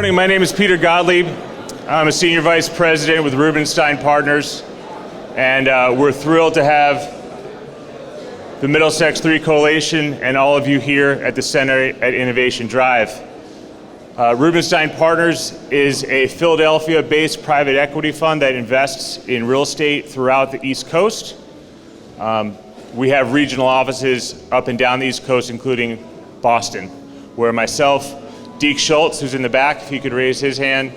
Morning, my name is Peter Gottlieb. I'm a Senior Vice President with Rubenstein Partners, and we're thrilled to have the Middlesex 3 Coalition and all of you here at the Center at Innovation Drive. Rubenstein Partners is a Philadelphia-based private equity fund that invests in real estate throughout the East Coast. We have regional offices up and down the East Coast, including Boston, where myself, Deke Schultz, who's in the back, if he could raise his hand,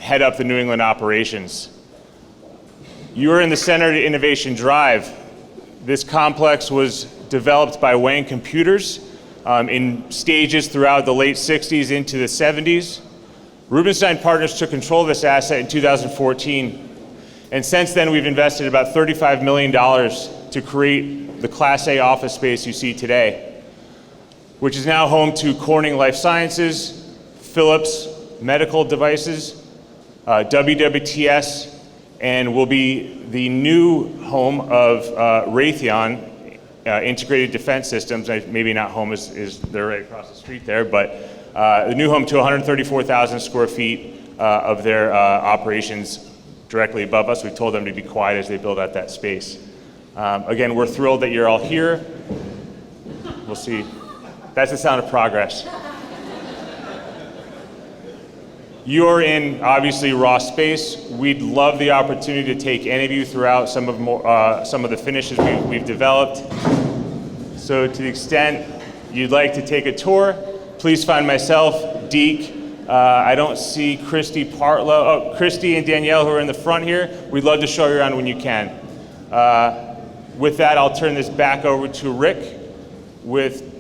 head up the New England operations. You are in the Center to Innovation Drive. This complex was developed by Wang Computers in stages throughout the late 60s into the 70s. Rubenstein Partners took control of this asset in 2014, and since then we've invested about $35 million to create the Class A office space you see today, which is now home to Corning Life Sciences, Philips Medical Devices, WWTS, and will be the new home of Raytheon Integrated Defense Systems. Maybe not home, is they're right across the street there, but the new home to 134,000 square feet of their operations directly above us. We've told them to be quiet as they build out that space. Again, we're thrilled that you're all here. We'll see. That's the sound of progress. You're in, obviously, raw space. We'd love the opportunity to take any of you throughout some of the finishes we've developed. So to the extent you'd like to take a tour, please find myself, Deke. I don't see Christy Partlow. Oh, Christy and Danielle, who are in the front here. We'd love to show you around when you can. With that, I'll turn this back over to Rick with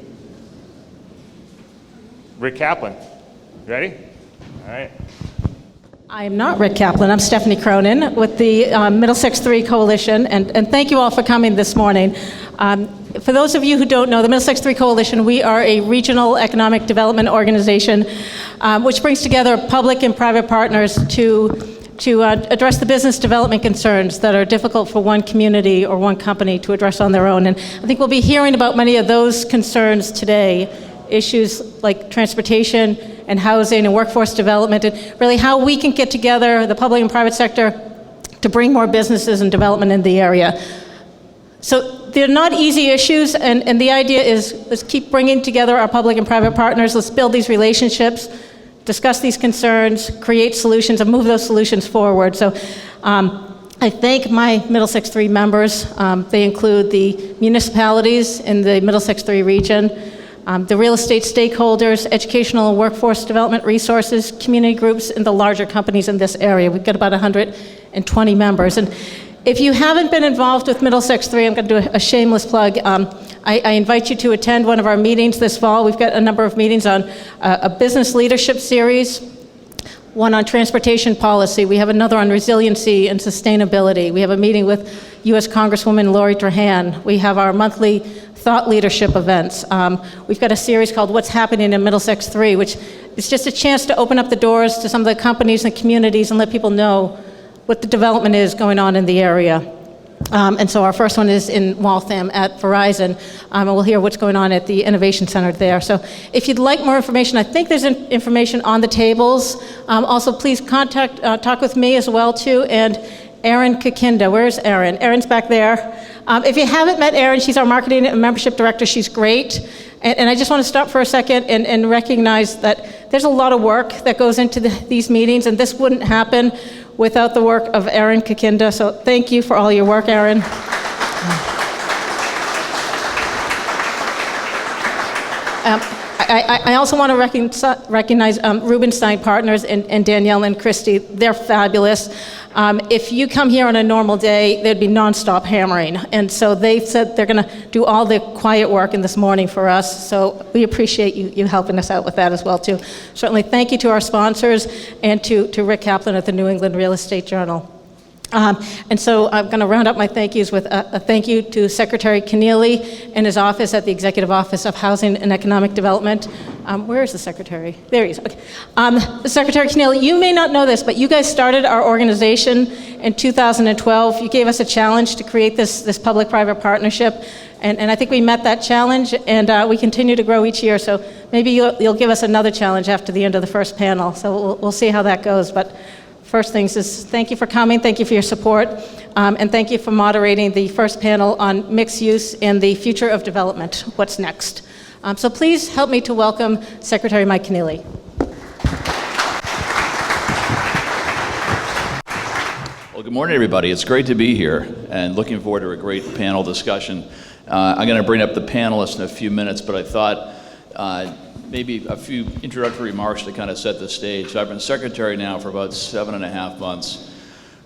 Rick Kaplan. Ready? All right. I am not Rick Kaplan. I'm Stephanie Cronin with the Middlesex 3 Coalition, and thank you all for coming this morning. For those of you who don't know, the Middlesex 3 Coalition, we are a regional economic development organization which brings together public and private partners to address the business development concerns that are difficult for one community or one company to address on their own. And I think we'll be hearing about many of those concerns today, issues like transportation and housing and workforce development, and really how we can get together, the public and private sector, to bring more businesses and development in the area. So they're not easy issues, and the idea is let's keep bringing together our public and private partners, let's build these relationships, discuss these concerns, create solutions, and move those solutions forward. So I thank my Middlesex 3 members. They include the municipalities in the Middlesex 3 region, the real estate stakeholders, educational and workforce development resources, community groups, and the larger companies in this area. We've got about 120 members. And if you haven't been involved with Middlesex 3, I'm going to do a shameless plug. I invite you to attend one of our meetings this fall. We've got a number of meetings on a business leadership series, one on transportation policy. We have another on resiliency and sustainability. We have a meeting with U.S. Congresswoman Lori Trahan. We have our monthly thought leadership events. We've got a series called What's Happening in Middlesex 3, which is just a chance to open up the doors to some of the companies and communities and let people know what the development is going on in the area. And so our first one is in Waltham at Verizon, and we'll hear what's going on at the Innovation Center there. So if you'd like more information, I think there's information on the tables. Also, please talk with me as well, too, and Erin Kakinda. Where's Erin? Erin's back there. If you haven't met Erin, she's our marketing and membership director. She's great. And I just want to stop for a second and recognize that there's a lot of work that goes into these meetings, and this wouldn't happen without the work of Erin Kakinda. So thank you for all your work, Erin. I also want to recognize Rubenstein Partners and Danielle and Christy. They're fabulous. If you come here on a normal day, there'd be nonstop hammering. And so they said they're going to do all the quiet work in this morning for us. So we appreciate you helping us out with that as well, too. Certainly thank you to our sponsors and to Rick Kaplan at the New England Real Estate Journal. And so I'm going to round up my thank yous with a thank you to Secretary Keneally and his office at the Executive Office of Housing and Economic Development. Where is the Secretary? There he is. Okay. Secretary Keneally, you may not know this, but you guys started our organization in 2012. You gave us a challenge to create this public-private partnership, and I think we met that challenge, and we continue to grow each year. So maybe you'll give us another challenge after the end of the first panel. So we'll see how that goes. But first things is thank you for coming, thank you for your support, and thank you for moderating the first panel on mixed use and the future of development. What's next? So please help me to welcome Secretary Mike Keneally. Well, good morning, everybody. It's great to be here and looking forward to a great panel discussion. I'm going to bring up the panelists in a few minutes, but I thought maybe a few introductory remarks to kind of set the stage. So I've been secretary now for about 7.5 months.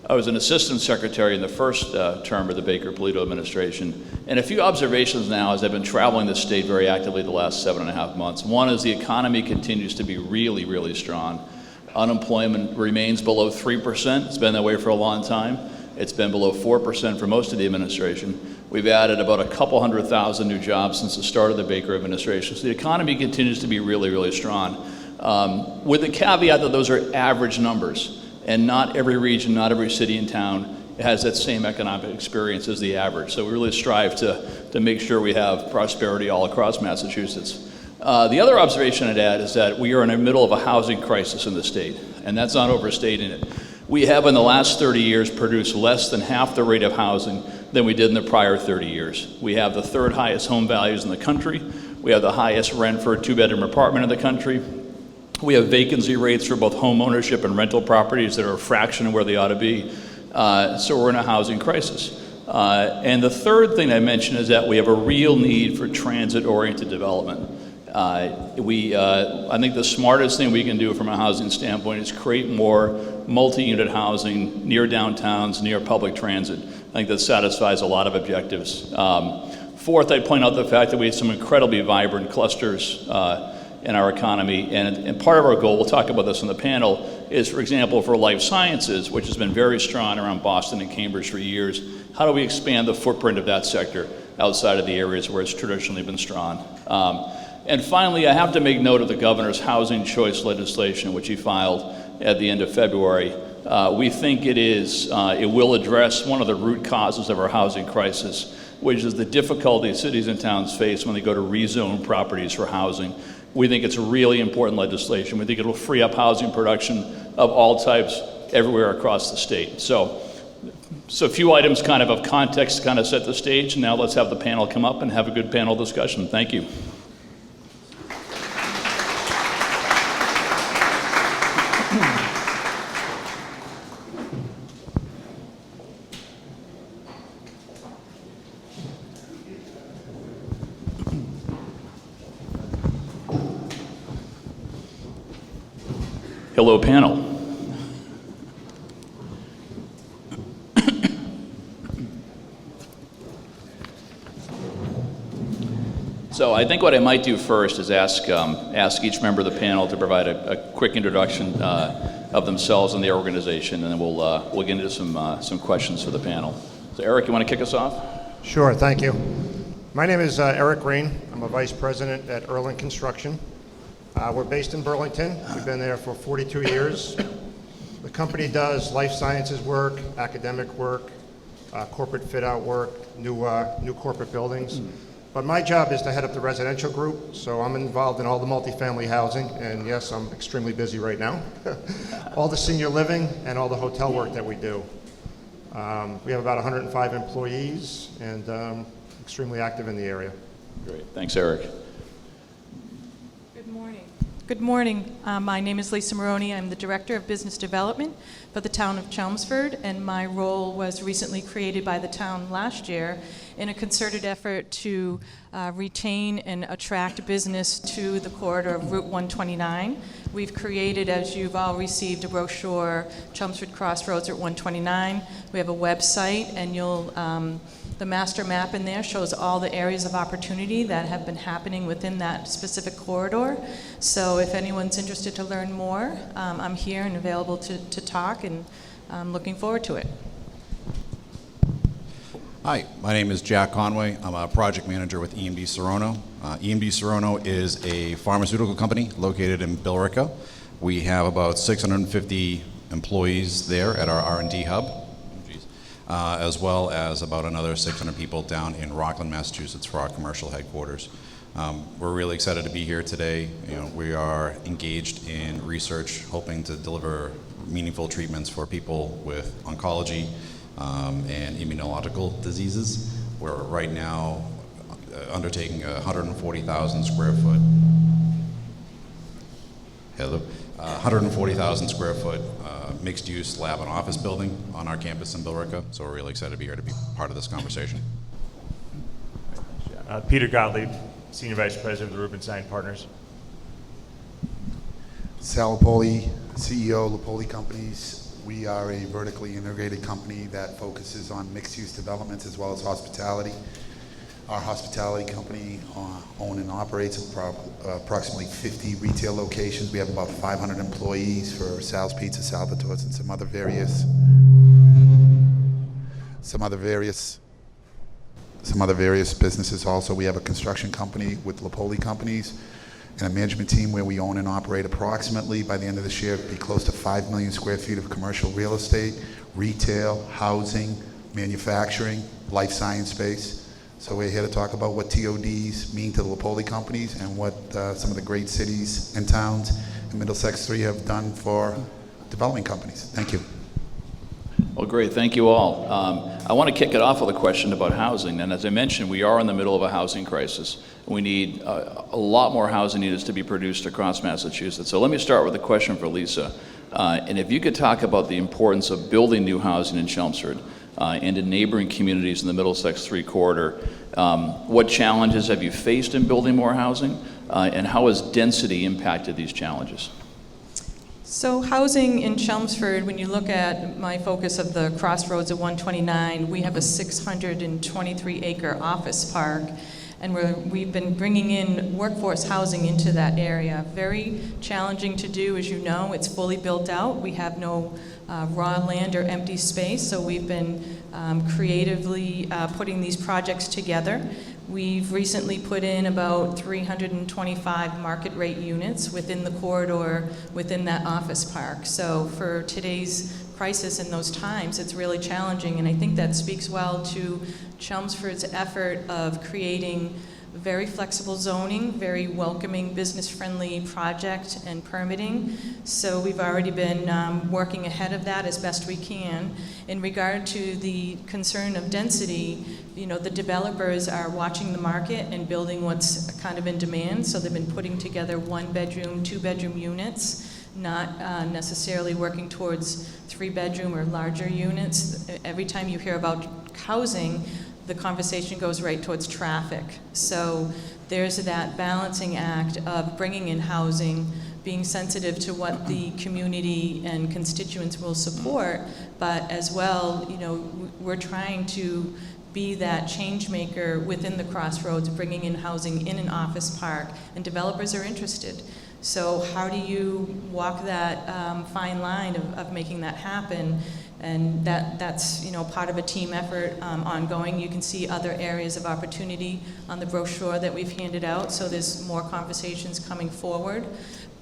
I was an assistant secretary in the first term of the Baker-Polito administration. And a few observations now as I've been traveling the state very actively the last 7.5 months. One is the economy continues to be really, really strong. Unemployment remains below 3%. It's been that way for a long time. It's been below 4% for most of the administration. We've added about a couple 100,000 new jobs since the start of the Baker administration. So the economy continues to be really, really strong. With the caveat that those are average numbers. And not every region, not every city and town has that same economic experience as the average. So we really strive to make sure we have prosperity all across Massachusetts. The other observation I'd add is that we are in the middle of a housing crisis in the state, and that's not overstating it. We have in the last 30 years produced less than half the rate of housing than we did in the prior 30 years. We have the third highest home values in the country. We have the highest rent for a 2-bedroom apartment in the country. We have vacancy rates for both home ownership and rental properties that are a fraction of where they ought to be. So we're in a housing crisis. And the third thing I mentioned is that we have a real need for transit-oriented development. I think the smartest thing we can do from a housing standpoint is create more multi-unit housing near downtowns, near public transit. I think that satisfies a lot of objectives. Fourth, I'd point out the fact that we have some incredibly vibrant clusters in our economy, and part of our goal, we'll talk about this on the panel, is, for example, for life sciences, which has been very strong around Boston and Cambridge for years, how do we expand the footprint of that sector outside of the areas where it's traditionally been strong? And finally, I have to make note of the governor's housing choice legislation, which he filed at the end of February. We think it will address one of the root causes of our housing crisis, which is the difficulty cities and towns face when they go to rezone properties for housing. We think it's really important legislation. We think it will free up housing production of all types everywhere across the state. So a few items kind of context to kind of set the stage. Now let's have the panel come up and have a good panel discussion. Thank you. Hello, panel. So I think what I might do first is ask each member of the panel to provide a quick introduction of themselves and their organization, and then we'll get into some questions for the panel. So Eric, you want to kick us off? Sure, thank you. My name is Eric Green. I'm a vice president at Erlin Construction. We're based in Burlington. We've been there for 42 years. The company does life sciences work, academic work, corporate fit-out work, new corporate buildings. But my job is to head up the residential group, so I'm involved in all the multifamily housing, and yes, I'm extremely busy right now. All the senior living and all the hotel work that we do. We have about 105 employees and extremely active in the area. Great, thanks, Eric. Good morning. My name is Lisa Maroney. I'm the Director of Business Development for the town of Chelmsford, and my role was recently created by the town last year in a concerted effort to retain and attract business to the corridor of Route 129. We've created, as you've all received, a brochure, Chelmsford Crossroads at 129. We have a website, and the master map in there shows all the areas of opportunity that have been happening within that specific corridor. So if anyone's interested to learn more, I'm here and available to talk, and I'm looking forward to it. Hi, my name is Jack Conway. I'm a project manager with EMD Serono. EMD Serono is a pharmaceutical company located in Billerica. We have about 650 employees there at our R&D hub, as well as about another 600 people down in Rockland, Massachusetts for our commercial headquarters. We're really excited to be here today. We are engaged in research, hoping to deliver meaningful treatments for people with oncology and immunological diseases. We're right now undertaking a 140,000 square foot 140,000 square foot mixed-use lab and office building on our campus in Billerica. So we're really excited to be here to be part of this conversation. Peter Gottlieb, Senior Vice President of the Rubenstein Partners. Sal Lapoli, CEO, Lapoli Companies. We are a vertically integrated company that focuses on mixed-use developments as well as hospitality. Our hospitality company owns and operates approximately 50 retail locations. We have about 500 employees for Sal's Pizza, Salvatore's, and some other various businesses. Also, we have a construction company with Lapoli Companies and a management team where we own and operate approximately, by the end of this year, be close to 5 million square feet of commercial real estate, retail, housing, manufacturing, life science space. So we're here to talk about what TODs mean to the Lapoli Companies and what some of the great cities and towns in Middlesex 3 have done for development companies. Thank you. Well, great. Thank you all. I want to kick it off with a question about housing. And as I mentioned, we are in the middle of a housing crisis. We need a lot more housing units to be produced across Massachusetts. So let me start with a question for Lisa. And if you could talk about the importance of building new housing in Chelmsford and in neighboring communities in the Middlesex 3 corridor, what challenges have you faced in building more housing? And how has density impacted these challenges? So housing in Chelmsford, when you look at my focus of the crossroads of 129, we have a 623-acre office park, and we've been bringing in workforce housing into that area. Very challenging to do, as you know. It's fully built out. We have no raw land or empty space, so we've been creatively putting these projects together. We've recently put in about 325 market rate units within the corridor within that office park. So for today's crisis in those times, it's really challenging, and I think that speaks well to Chelmsford's effort of creating very flexible zoning, very welcoming, business-friendly project and permitting. So we've already been working ahead of that as best we can. In regard to the concern of density, the developers are watching the market and building what's kind of in demand. So they've been putting together 1-bedroom, 2-bedroom units, not necessarily working towards 3-bedroom or larger units. Every time you hear about housing, the conversation goes right towards traffic. So there's that balancing act of bringing in housing, being sensitive to what the community and constituents will support, but as well, we're trying to be that change maker within the crossroads, bringing in housing in an office park, and developers are interested. So how do you walk that fine line of making that happen? And that's part of a team effort ongoing. You can see other areas of opportunity on the brochure that we've handed out, so there's more conversations coming forward.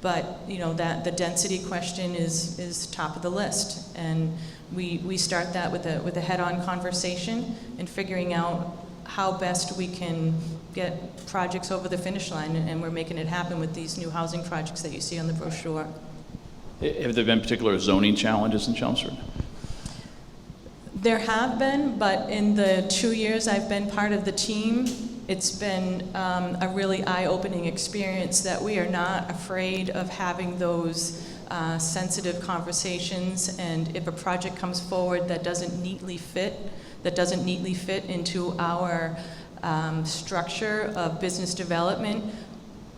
But that the density question is top of the list, and we start that with a head-on conversation and figuring out how best we can get projects over the finish line, and we're making it happen with these new housing projects that you see on the brochure. Have there been particular zoning challenges in Chelmsford? There have been, but in the 2 years I've been part of the team, it's been a really eye-opening experience that we are not afraid of having those sensitive conversations, and if a project comes forward that doesn't neatly fit into our structure of business development,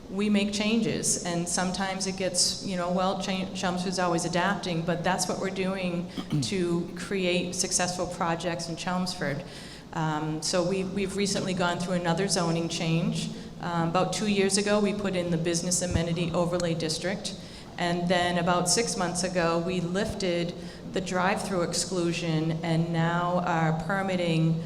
we make changes, and sometimes it gets, Chelmsford's always adapting, but that's what we're doing to create successful projects in Chelmsford. So we've recently gone through another zoning change. About 2 years ago, we put in the Business Amenity Overlay District, and then about 6 months ago, we lifted the drive-through exclusion and now are permitting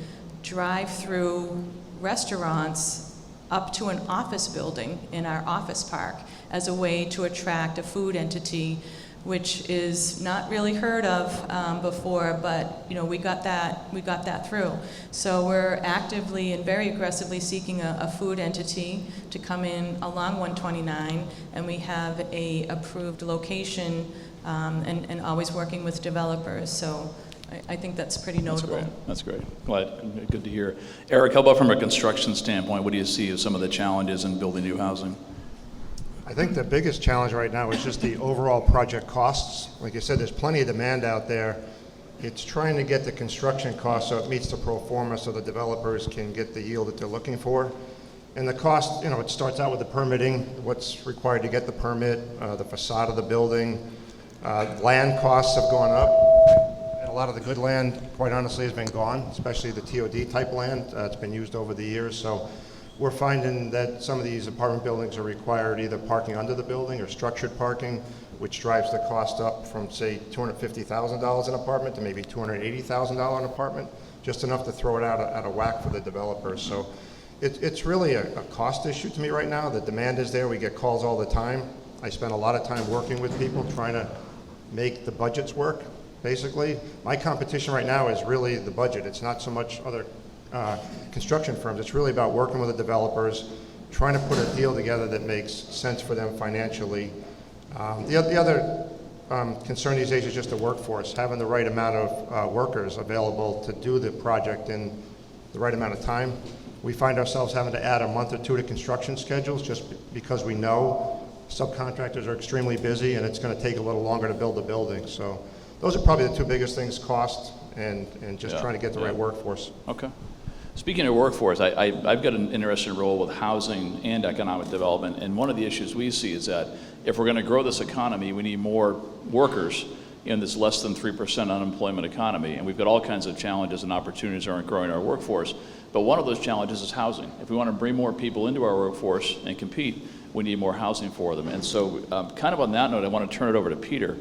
drive-through restaurants up to an office building in our office park as a way to attract a food entity, which is not really heard of before, but we got that through. So we're actively and very aggressively seeking a food entity to come in along 129, and we have a approved location, and always working with developers. So I think that's pretty notable. That's great. Glad, good to hear. Eric, how about from a construction standpoint? What do you see as some of the challenges in building new housing? I think the biggest challenge right now is just the overall project costs. Like I said, there's plenty of demand out there. It's trying to get the construction cost so it meets the pro forma so the developers can get the yield that they're looking for. And the cost, it starts out with the permitting, what's required to get the permit, the facade of the building. Land costs have gone up. And a lot of the good land, quite honestly, has been gone, especially the TOD type land. It's been used over the years. So we're finding that some of these apartment buildings are required either parking under the building or structured parking, which drives the cost up from, say, $250,000 an apartment to maybe $280,000 an apartment, just enough to throw it out of whack for the developers. So it's really a cost issue to me right now. The demand is there. We get calls all the time. I spend a lot of time working with people trying to make the budgets work, basically. My competition right now is really the budget. It's not so much other construction firms. It's really about working with the developers, trying to put a deal together that makes sense for them financially. The other concern these days is just the workforce, having the right amount of workers available to do the project in the right amount of time. We find ourselves having to add a month or two to construction schedules just because we know subcontractors are extremely busy and it's going to take a little longer to build the building. So those are probably the two biggest things, cost and just trying to get the right workforce. Okay. Speaking of workforce, I've got an interesting role with housing and economic development, and one of the issues we see is that if we're going to grow this economy, we need more workers in this less than 3% unemployment economy, and we've got all kinds of challenges and opportunities around growing our workforce, but one of those challenges is housing. If we want to bring more people into our workforce and compete, we need more housing for them. And so kind of on that note, I want to turn it over to Peter.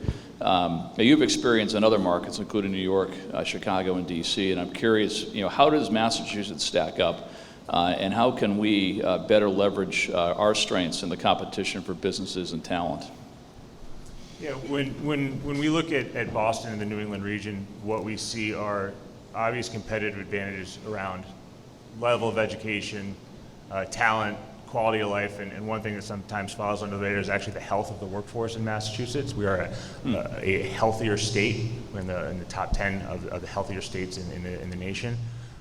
You've experienced in other markets, including New York, Chicago, and DC, and I'm curious, how does Massachusetts stack up, and how can we better leverage our strengths in the competition for businesses and talent? Yeah, when we look at Boston and the New England region, what we see are obvious competitive advantages around level of education, talent, quality of life, and one thing that sometimes falls under the radar is actually the health of the workforce in Massachusetts. We are a healthier state. We're in the top 10 of the healthier states in the nation.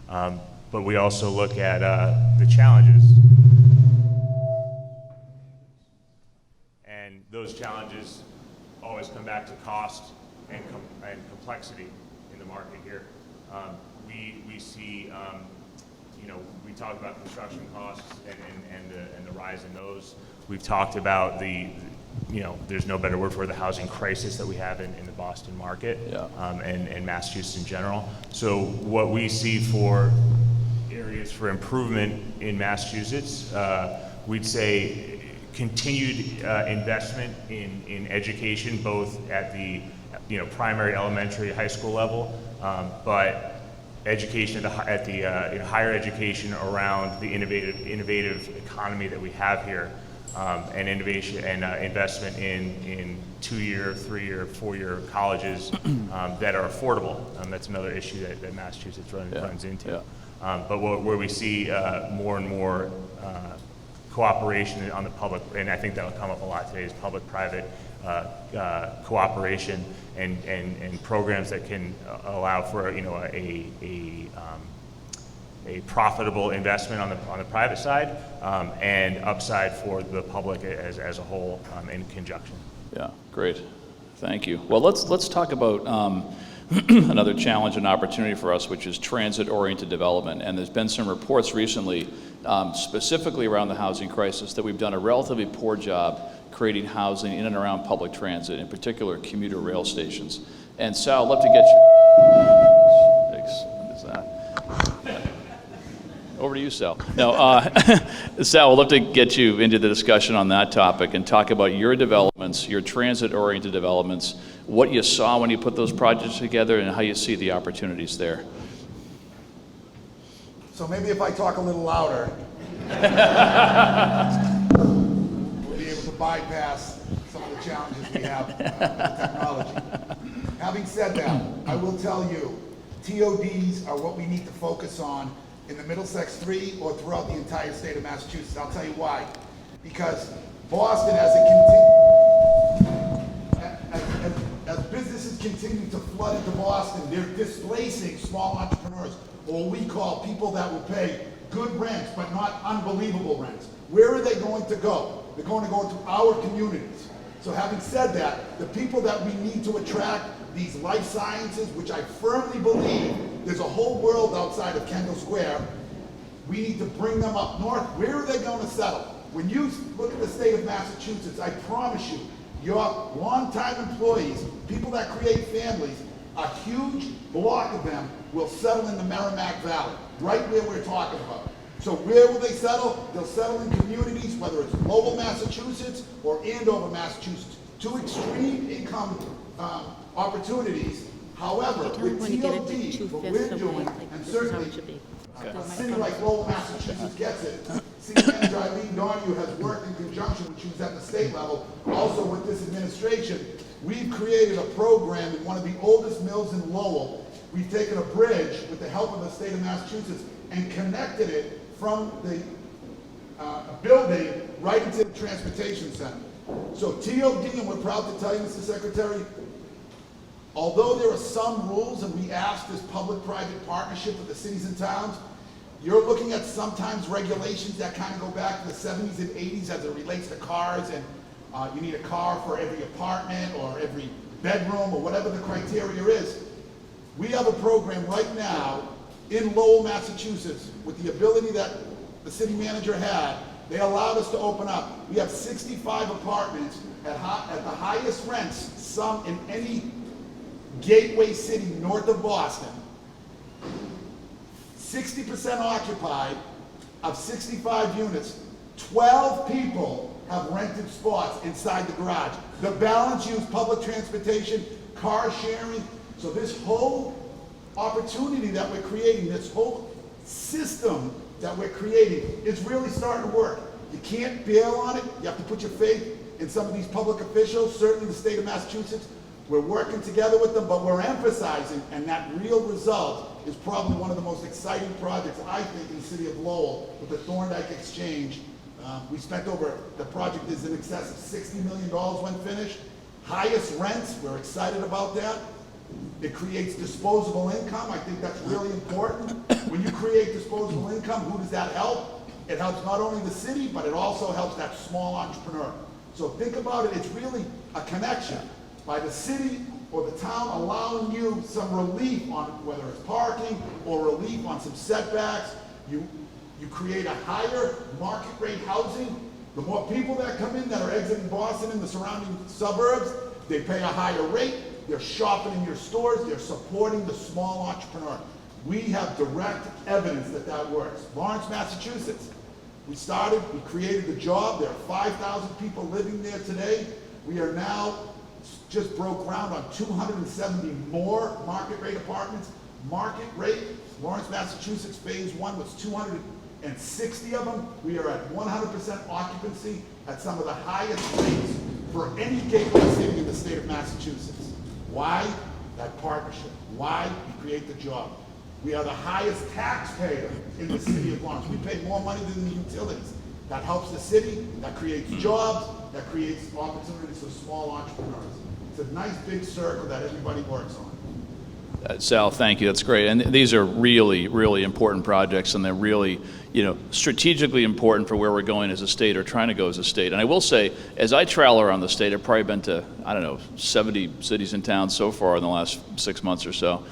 But we also look at the challenges. And those challenges always come back to cost and complexity in the market here. We see, we talk about construction costs and the rise in those. We've talked about there's no better word for the housing crisis that we have in the Boston market, and Massachusetts in general. So what we see for areas for improvement in Massachusetts, we'd say continued investment in education, both at the primary, elementary, high school level, but education at the higher education around the innovative economy that we have here, and innovation and investment in 2-year, 3-year, 4-year colleges that are affordable. That's another issue that Massachusetts runs into. But where we see more and more cooperation on the public, and I think that will come up a lot today, is public-private cooperation and programs that can allow for a profitable investment on the private side, and upside for the public as a whole in conjunction. Yeah, great. Thank you. Well, let's talk about another challenge and opportunity for us, which is transit-oriented development. And there's been some reports recently, specifically around the housing crisis, that we've done a relatively poor job creating housing in and around public transit, in particular commuter rail stations. And Sal, I'd love to get you. Thanks. What is that? Over to you, Sal. No, Sal, I'd love to get you into the discussion on that topic and talk about your developments, your transit-oriented developments, what you saw when you put those projects together, and how you see the opportunities there. So maybe if I talk a little louder, we'll be able to bypass some of the challenges we have with technology. Having said that, I will tell you, TODs are what we need to focus on in the Middlesex 3 or throughout the entire state of Massachusetts. I'll tell you why. Because Boston, as businesses continue to flood into Boston, they're displacing small entrepreneurs, or what we call people that will pay good rents, but not unbelievable rents. Where are they going to go? They're going to go into our communities. So having said that, the people that we need to attract, these life sciences, which I firmly believe there's a whole world outside of Kendall Square, we need to bring them up north. Where are they going to settle? When you look at the state of Massachusetts, I promise you, your longtime employees, people that create families, a huge block of them will settle in the Merrimack Valley, right where we're talking about. So where will they settle? They'll settle in communities, whether it's Lowell, Massachusetts, or Andover, Massachusetts. Two extreme income opportunities. However, with TOD, what we're doing, and certainly a city like Lowell, Massachusetts gets it. City Manager Eileen Donahue has worked in conjunction when she was at the state level, also with this administration. We've created a program in one of the oldest mills in Lowell. We've taken a bridge with the help of the state of Massachusetts and connected it from the building right into the transportation center. So TOD, and we're proud to tell you, Mr. Secretary, although there are some rules, and we ask this public-private partnership with the cities and towns, you're looking at sometimes regulations that kind of go back to the 70s and 80s as it relates to cars, and you need a car for every apartment or every bedroom or whatever the criteria is. We have a program right now in Lowell, Massachusetts, with the ability that the city manager had. They allowed us to open up. We have 65 apartments at the highest rents, some in any gateway city north of Boston. 60% occupied. Of 65 units, 12 people have rented spots inside the garage. The balance use public transportation, car sharing. So this whole opportunity that we're creating, this whole system that we're creating is really starting to work. You can't bail on it. You have to put your faith in some of these public officials, certainly the state of Massachusetts. We're working together with them, but we're emphasizing, and that real result is probably one of the most exciting projects, I think, in the city of Lowell with the Thorndike Exchange. We spent the project is in excess of $60 million when finished. Highest rents, we're excited about that. It creates disposable income. I think that's really important. When you create disposable income, who does that help? It helps not only the city, but it also helps that small entrepreneur. So think about it, it's really a connection by the city or the town allowing you some relief on whether it's parking or relief on some setbacks. You create a higher market rate housing. The more people that come in that are exiting Boston and the surrounding suburbs, they pay a higher rate. They're shopping in your stores. They're supporting the small entrepreneur. We have direct evidence that that works. Lawrence, Massachusetts, we created the job. There are 5,000 people living there today. We are now just broke ground on 270 more market rate apartments. Market rate, Lawrence, Massachusetts, phase 1 was 260 of them. We are at 100% occupancy at some of the highest rates for any gateway city in the state of Massachusetts. Why? That partnership. Why? We create the job. We are the highest taxpayer in the city of Lawrence. We pay more money than the utilities. That helps the city, that creates jobs, that creates opportunities for small entrepreneurs. It's a nice big circle that everybody works on. Sal, thank you. That's great. And these are really, really important projects, and they're really, strategically important for where we're going as a state or trying to go as a state. And I will say, as I travel around the state, I've probably been to, 70 cities and towns so far in the last 6 months or so.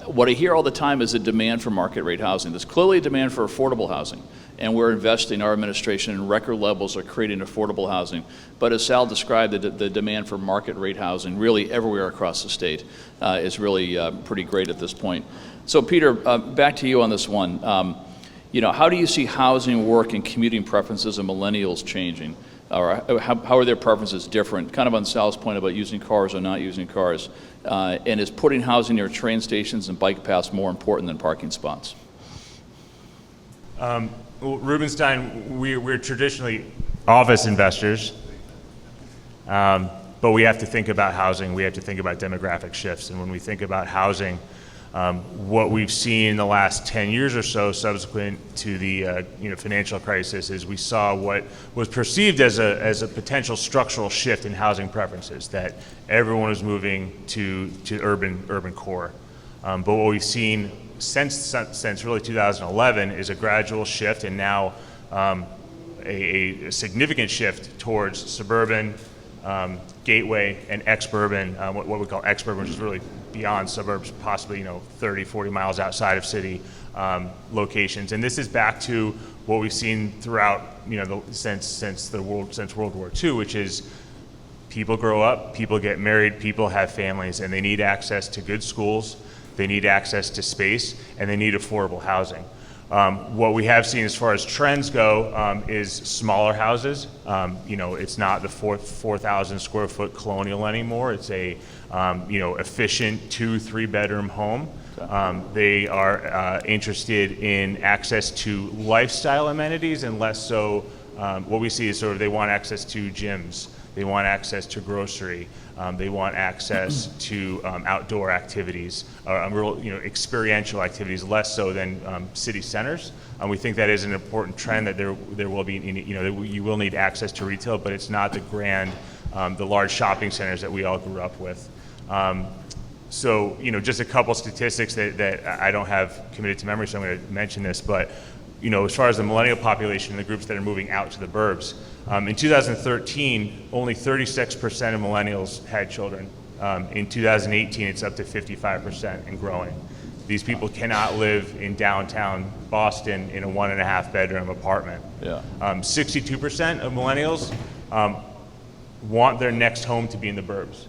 What I hear all the time is a demand for market rate housing. There's clearly a demand for affordable housing. And we're investing, our administration, in record levels of creating affordable housing. But as Sal described, the demand for market rate housing really everywhere across the state is really pretty great at this point. So Peter, back to you on this one. How do you see housing, work, and commuting preferences of millennials changing? Or how are their preferences different? Kind of on Sal's point about using cars or not using cars. And is putting housing near train stations and bike paths more important than parking spots? Well, Rubenstein, we're traditionally office investors, but we have to think about housing. We have to think about demographic shifts. And when we think about housing, what we've seen in the last 10 years or so subsequent to the financial crisis is we saw what was perceived as a potential structural shift in housing preferences, that everyone was moving to urban core. But what we've seen since really 2011 is a gradual shift, and now a significant shift towards suburban, gateway, and exurban, what we call exurban, which is really beyond suburbs, possibly 30, 40 miles outside of city locations. And this is back to what we've seen throughout since World War II, which is people grow up, people get married, people have families, and they need access to good schools, they need access to space, and they need affordable housing. What we have seen as far as trends go is smaller houses. It's not the 4,000 square foot colonial anymore. It's a efficient 2-3 bedroom home. They are interested in access to lifestyle amenities, and less so. What we see is sort of they want access to gyms. They want access to grocery. They want access to outdoor activities, real, experiential activities, less so than city centers. We think that is an important trend, that there will be, you will need access to retail, but it's not the grand, the large shopping centers that we all grew up with. So, just a couple statistics that I don't have committed to memory, so I'm going to mention this, but as far as the millennial population and the groups that are moving out to the burbs, in 2013, only 36% of millennials had children. In 2018, it's up to 55% and growing. These people cannot live in downtown Boston in a 1.5 bedroom apartment. 62% of millennials want their next home to be in the burbs.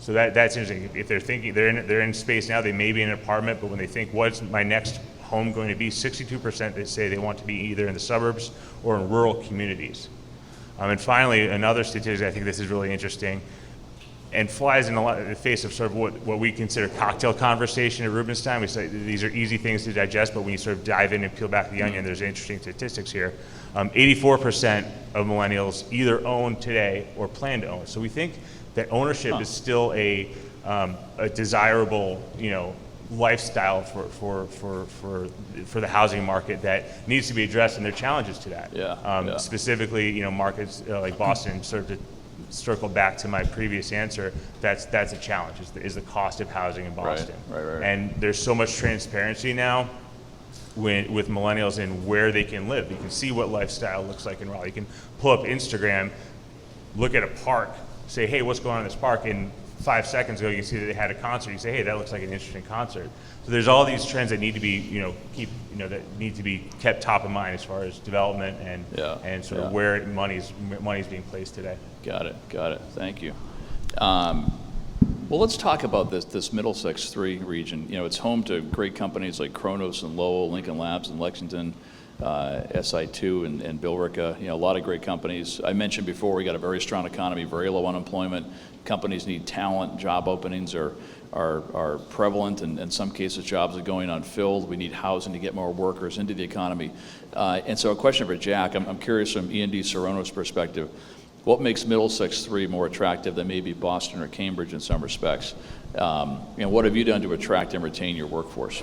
So that's interesting. If they're thinking they're in space now, they may be in an apartment, but when they think, what's my next home going to be, 62% they say they want to be either in the suburbs or in rural communities. And finally, another statistic, I think this is really interesting, and flies in the face of sort of what we consider cocktail conversation at Rubenstein. We say these are easy things to digest, but when you sort of dive in and peel back the onion, there's interesting statistics here. 84% of millennials either own today or plan to own. So we think that ownership is still a desirable, lifestyle for the housing market that needs to be addressed, and there are challenges to that. Specifically, markets like Boston, sort of to circle back to my previous answer, that's a challenge, is the cost of housing in Boston. Right. And there's so much transparency now with millennials in where they can live. You can see what lifestyle looks like in Raleigh. You can pull up Instagram, look at a park, say, hey, what's going on in this park? And 5 seconds ago, you can see that they had a concert. You say, hey, that looks like an interesting concert. So there's all these trends that need to be, that need to be kept top of mind as far as development and sort of where money's being placed today. Got it. Thank you. Well, let's talk about this Middlesex 3 region. It's home to great companies like Kronos and Lowell, Lincoln Labs in Lexington, SI2 and Billerica, a lot of great companies. I mentioned before, we got a very strong economy, very low unemployment. Companies need talent. Job openings are prevalent, and in some cases jobs are going unfilled. We need housing to get more workers into the economy. And so a question for Jack, I'm curious from E&D Serrano's perspective, what makes Middlesex 3 more attractive than maybe Boston or Cambridge in some respects? And what have you done to attract and retain your workforce?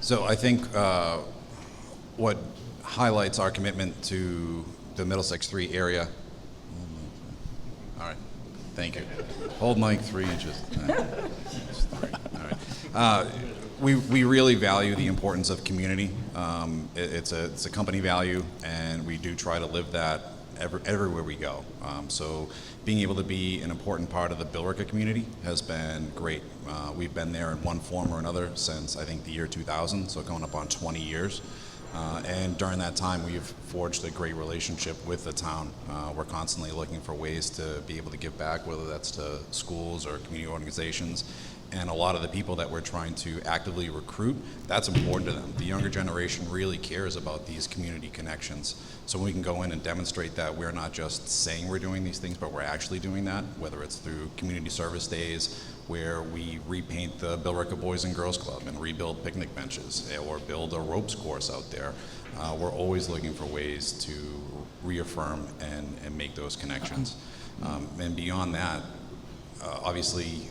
So I think what highlights our commitment to the Middlesex 3 area. All right, thank you. Hold mic 3 inches. All right. We really value the importance of community. It's a company value, and we do try to live that everywhere we go. So being able to be an important part of the Billerica community has been great. We've been there in one form or another since, I think, the year 2000, so going up on 20 years. And during that time, we've forged a great relationship with the town. We're constantly looking for ways to be able to give back, whether that's to schools or community organizations. And a lot of the people that we're trying to actively recruit, that's important to them. The younger generation really cares about these community connections. So we can go in and demonstrate that we're not just saying we're doing these things, but we're actually doing that, whether it's through community service days, where we repaint the Billerica Boys and Girls Club and rebuild picnic benches or build a ropes course out there. We're always looking for ways to reaffirm and make those connections. And beyond that, obviously,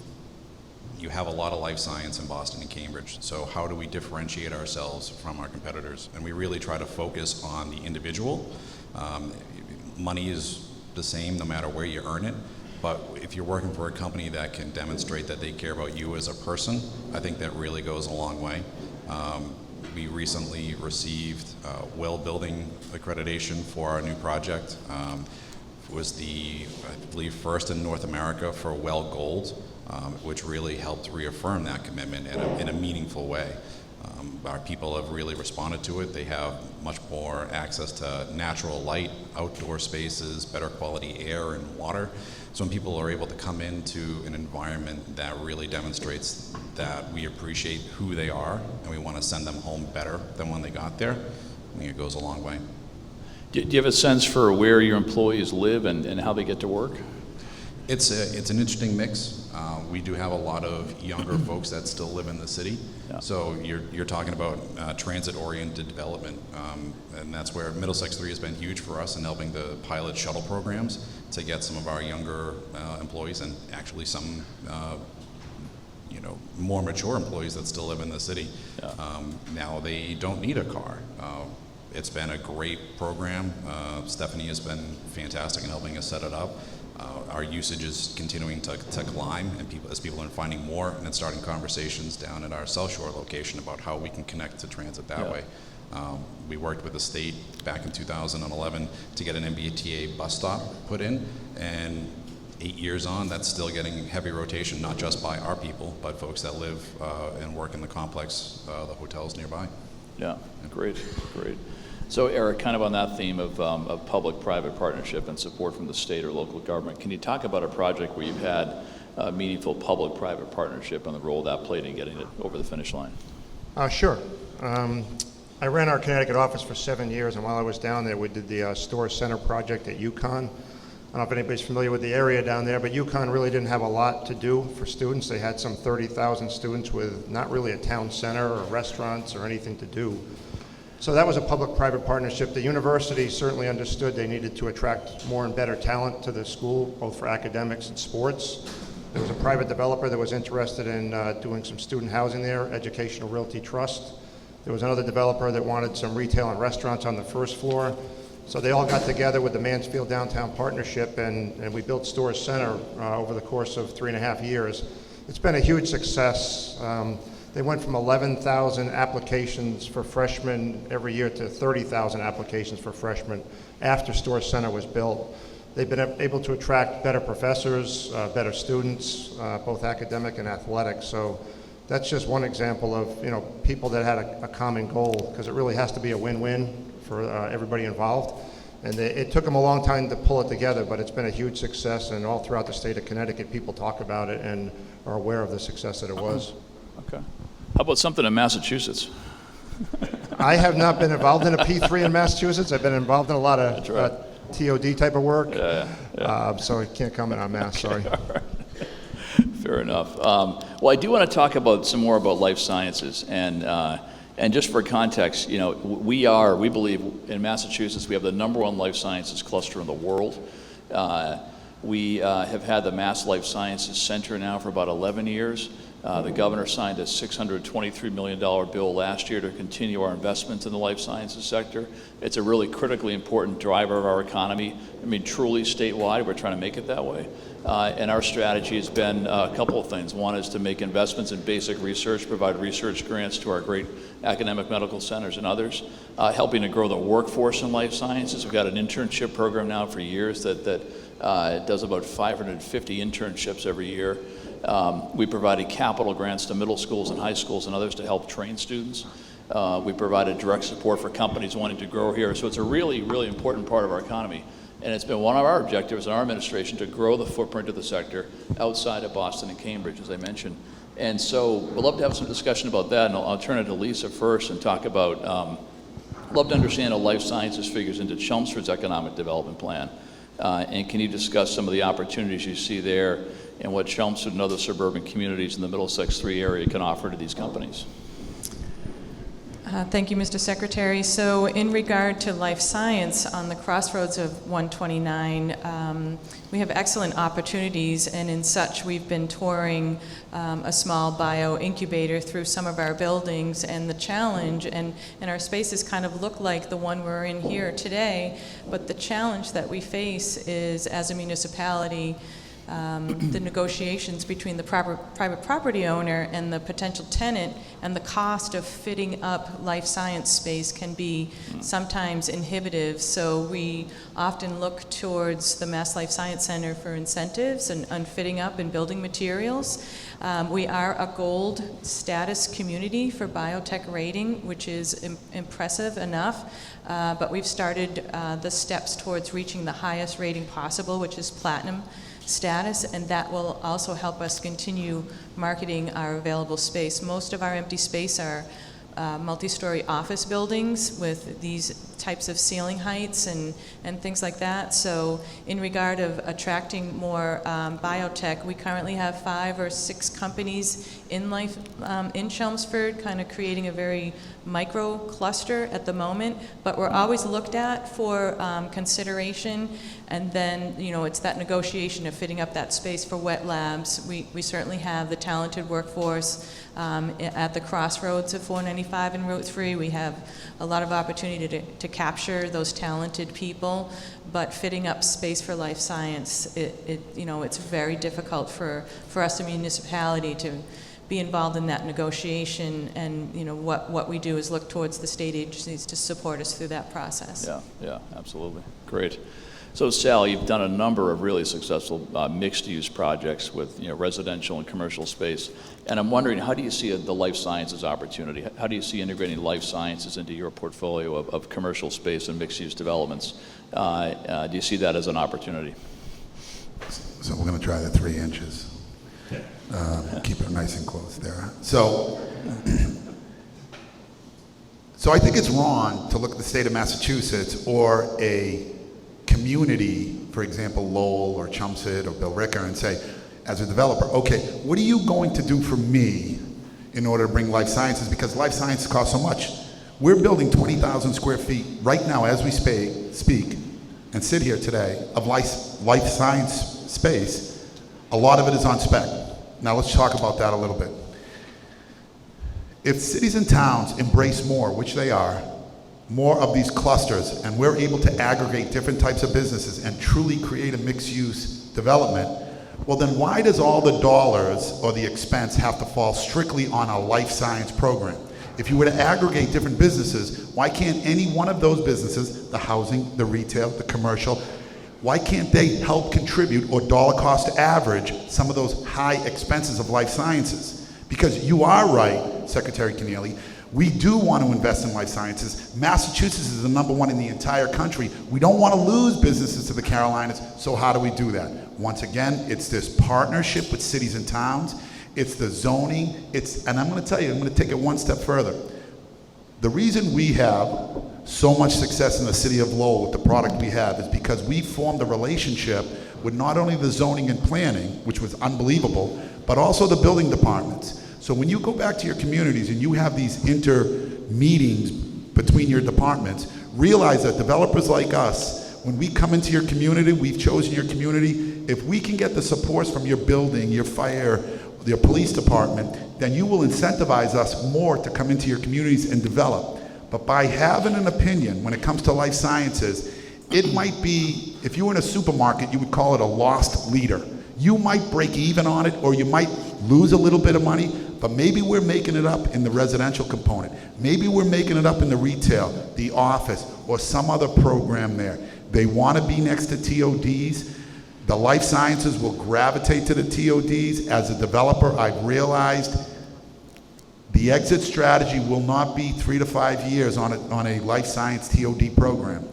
you have a lot of life science in Boston and Cambridge, so how do we differentiate ourselves from our competitors? And we really try to focus on the individual. Money is the same no matter where you earn it, but if you're working for a company that can demonstrate that they care about you as a person, I think that really goes a long way. We recently received well building accreditation for our new project. It was the, I believe, first in North America for well gold, which really helped reaffirm that commitment in a meaningful way. Our people have really responded to it. They have much more access to natural light, outdoor spaces, better quality air and water. So when people are able to come into an environment that really demonstrates that we appreciate who they are and we want to send them home better than when they got there, I think it goes a long way. Do you have a sense for where your employees live and how they get to work? It's an interesting mix. We do have a lot of younger folks that still live in the city. Yeah. So you're talking about transit-oriented development, and that's where Middlesex 3 has been huge for us in helping the pilot shuttle programs to get some of our younger employees and actually some more mature employees that still live in the city. Yeah. Now they don't need a car. It's been a great program. Stephanie has been fantastic in helping us set it up. Our usage is continuing to climb, and people are finding more, and then starting conversations down at our South Shore location about how we can connect to transit that way. We worked with the state back in 2011 to get an MBTA bus stop put in, and 8 years on, that's still getting heavy rotation, not just by our people, but folks that live and work in the complex, the hotels nearby. Yeah, great. So Eric, kind of on that theme of public-private partnership and support from the state or local government, can you talk about a project where you've had a meaningful public-private partnership and the role that played in getting it over the finish line? Sure. I ran our Connecticut office for 7 years, and while I was down there, we did the Store Center project at UConn. I don't know if anybody's familiar with the area down there, but UConn really didn't have a lot to do for students. They had some 30,000 students with not really a town center or restaurants or anything to do. So that was a public-private partnership. The university certainly understood they needed to attract more and better talent to the school, both for academics and sports. There was a private developer that was interested in doing some student housing there, Educational Realty Trust. There was another developer that wanted some retail and restaurants on the first floor. So they all got together with the Mansfield Downtown Partnership, and we built Storrs Center over the course of 3.5 years. It's been a huge success. They went from 11,000 applications for freshmen every year to 30,000 applications for freshmen after Storrs Center was built. They've been able to attract better professors, better students, both academic and athletic. So that's just one example of people that had a common goal, because it really has to be a win-win for everybody involved. And it took them a long time to pull it together, but it's been a huge success, and all throughout the state of Connecticut, people talk about it and are aware of the success that it was. Okay. How about something in Massachusetts? I have not been involved in a P3 in Massachusetts. I've been involved in a lot of TOD type of work, so I can't comment on Mass, sorry. Fair enough. Well, I do want to talk about some more about life sciences, and just for context, we believe in Massachusetts we have the #1 life sciences cluster in the world. We have had the Mass Life Sciences Center now for about 11 years. The governor signed a $623 million bill last year to continue our investments in the life sciences sector. It's a really critically important driver of our economy. I mean, truly statewide, we're trying to make it that way. And our strategy has been a couple of things. One is to make investments in basic research, provide research grants to our great academic medical centers and others, helping to grow the workforce in life sciences. We've got an internship program now for years that does about 550 internships every year. We provided capital grants to middle schools and high schools and others to help train students. We provided direct support for companies wanting to grow here. So it's a really, really important part of our economy. And it's been one of our objectives in our administration to grow the footprint of the sector outside of Boston and Cambridge, as I mentioned. And so we'd love to have some discussion about that. And I'll turn it to Lisa first and talk about, love to understand how life sciences figures into Chelmsford's economic development plan. And can you discuss some of the opportunities you see there and what Chelmsford and other suburban communities in the Middlesex 3 area can offer to these companies. Thank you, Mr. Secretary. So in regard to life science on the crossroads of 129, we have excellent opportunities, and in such we've been touring a small bio incubator through some of our buildings, and the challenge, and our spaces kind of look like the one we're in here today, but the challenge that we face is, as a municipality, the negotiations between the private property owner and the potential tenant, and the cost of fitting up life science space can be sometimes inhibitive. So we often look towards the Mass Life Science Center for incentives and fitting up and building materials. We are a gold status community for biotech rating, which is impressive enough, but we've started the steps towards reaching the highest rating possible, which is platinum status, and that will also help us continue marketing our available space. Most of our empty space are multi-story office buildings with these types of ceiling heights and things like that. So in regard of attracting more biotech, we currently have 5 or 6 companies in Chelmsford, kind of creating a very micro cluster at the moment, but we're always looked at for consideration, and then it's that negotiation of fitting up that space for wet labs. We certainly have the talented workforce at the crossroads of 495 and Route 3. We have a lot of opportunity to capture those talented people, but fitting up space for life science, it's very difficult for us, a municipality, to be involved in that negotiation, and what we do is look towards the state agencies to support us through that process. Yeah, absolutely. Great. So Sal, you've done a number of really successful mixed-use projects with residential and commercial space, and I'm wondering, how do you see the life sciences opportunity? How do you see integrating life sciences into your portfolio of commercial space and mixed-use developments? Do you see that as an opportunity? So we're going to try the 3 inches. Keep it nice and close there. So I think it's wrong to look at the state of Massachusetts or a community, for example, Lowell or Chelmsford or Billerica, and say, as a developer, okay, what are you going to do for me in order to bring life sciences? Because life sciences cost so much. We're building 20,000 square feet right now as we speak and sit here today of life science space. A lot of it is on spec. Now let's talk about that a little bit. If cities and towns embrace more, which they are, more of these clusters, and we're able to aggregate different types of businesses and truly create a mixed-use development, well then why does all the dollars or the expense have to fall strictly on a life science program? If you were to aggregate different businesses, why can't any one of those businesses, the housing, the retail, the commercial, why can't they help contribute or dollar cost average some of those high expenses of life sciences? Because you are right, Secretary Keneally, we do want to invest in life sciences. Massachusetts is the #1 in the entire country. We don't want to lose businesses to the Carolinas, so how do we do that? Once again, it's this partnership with cities and towns. It's the zoning. And I'm going to tell you, I'm going to take it one step further. The reason we have so much success in the city of Lowell with the product we have is because we formed a relationship with not only the zoning and planning, which was unbelievable, but also the building departments. So when you go back to your communities and you have these inter-meetings between your departments, realize that developers like us, when we come into your community, we've chosen your community, if we can get the supports from your building, your fire, your police department, then you will incentivize us more to come into your communities and develop. But by having an opinion when it comes to life sciences, it might be, if you were in a supermarket, you would call it a lost leader. You might break even on it, or you might lose a little bit of money, but maybe we're making it up in the residential component. Maybe we're making it up in the retail, the office, or some other program there. They want to be next to TODs. The life sciences will gravitate to the TODs. As a developer, I've realized the exit strategy will not be 3 to 5 years on a life science TOD program.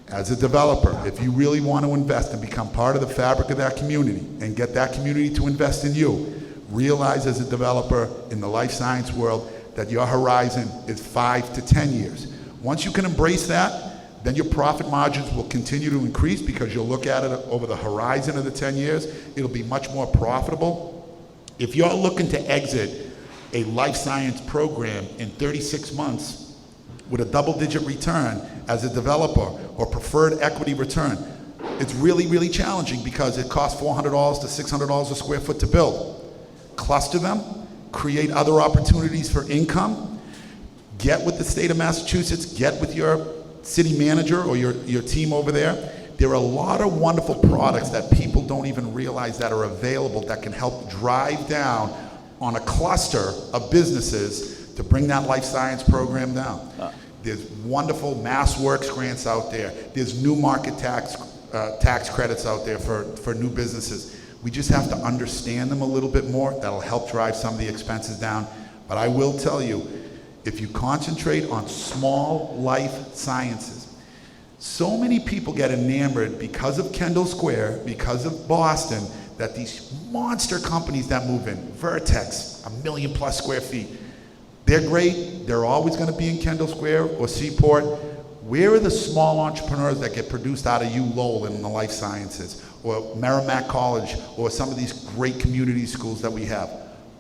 As a developer, if you really want to invest and become part of the fabric of that community and get that community to invest in you, realize as a developer in the life science world that your horizon is 5 to 10 years. Once you can embrace that, then your profit margins will continue to increase because you'll look at it over the horizon of the 10 years. It'll be much more profitable. If you're looking to exit a life science program in 36 months with a double-digit return as a developer or preferred equity return, it's really, really challenging because it costs $400 to $600 a square foot to build. Cluster them, create other opportunities for income, get with the state of Massachusetts, get with your city manager or your team over there. There are a lot of wonderful products that people don't even realize that are available that can help drive down on a cluster of businesses to bring that life science program down. There's wonderful MassWorks grants out there. There's new market tax credits out there for new businesses. We just have to understand them a little bit more. That'll help drive some of the expenses down. But I will tell you, if you concentrate on small life sciences, so many people get enamored because of Kendall Square, because of Boston, that these monster companies that move in, Vertex, 1 million plus square feet, they're great. They're always going to be in Kendall Square or Seaport. Where are the small entrepreneurs that get produced out of Lowell in the life sciences, or Merrimack College, or some of these great community schools that we have?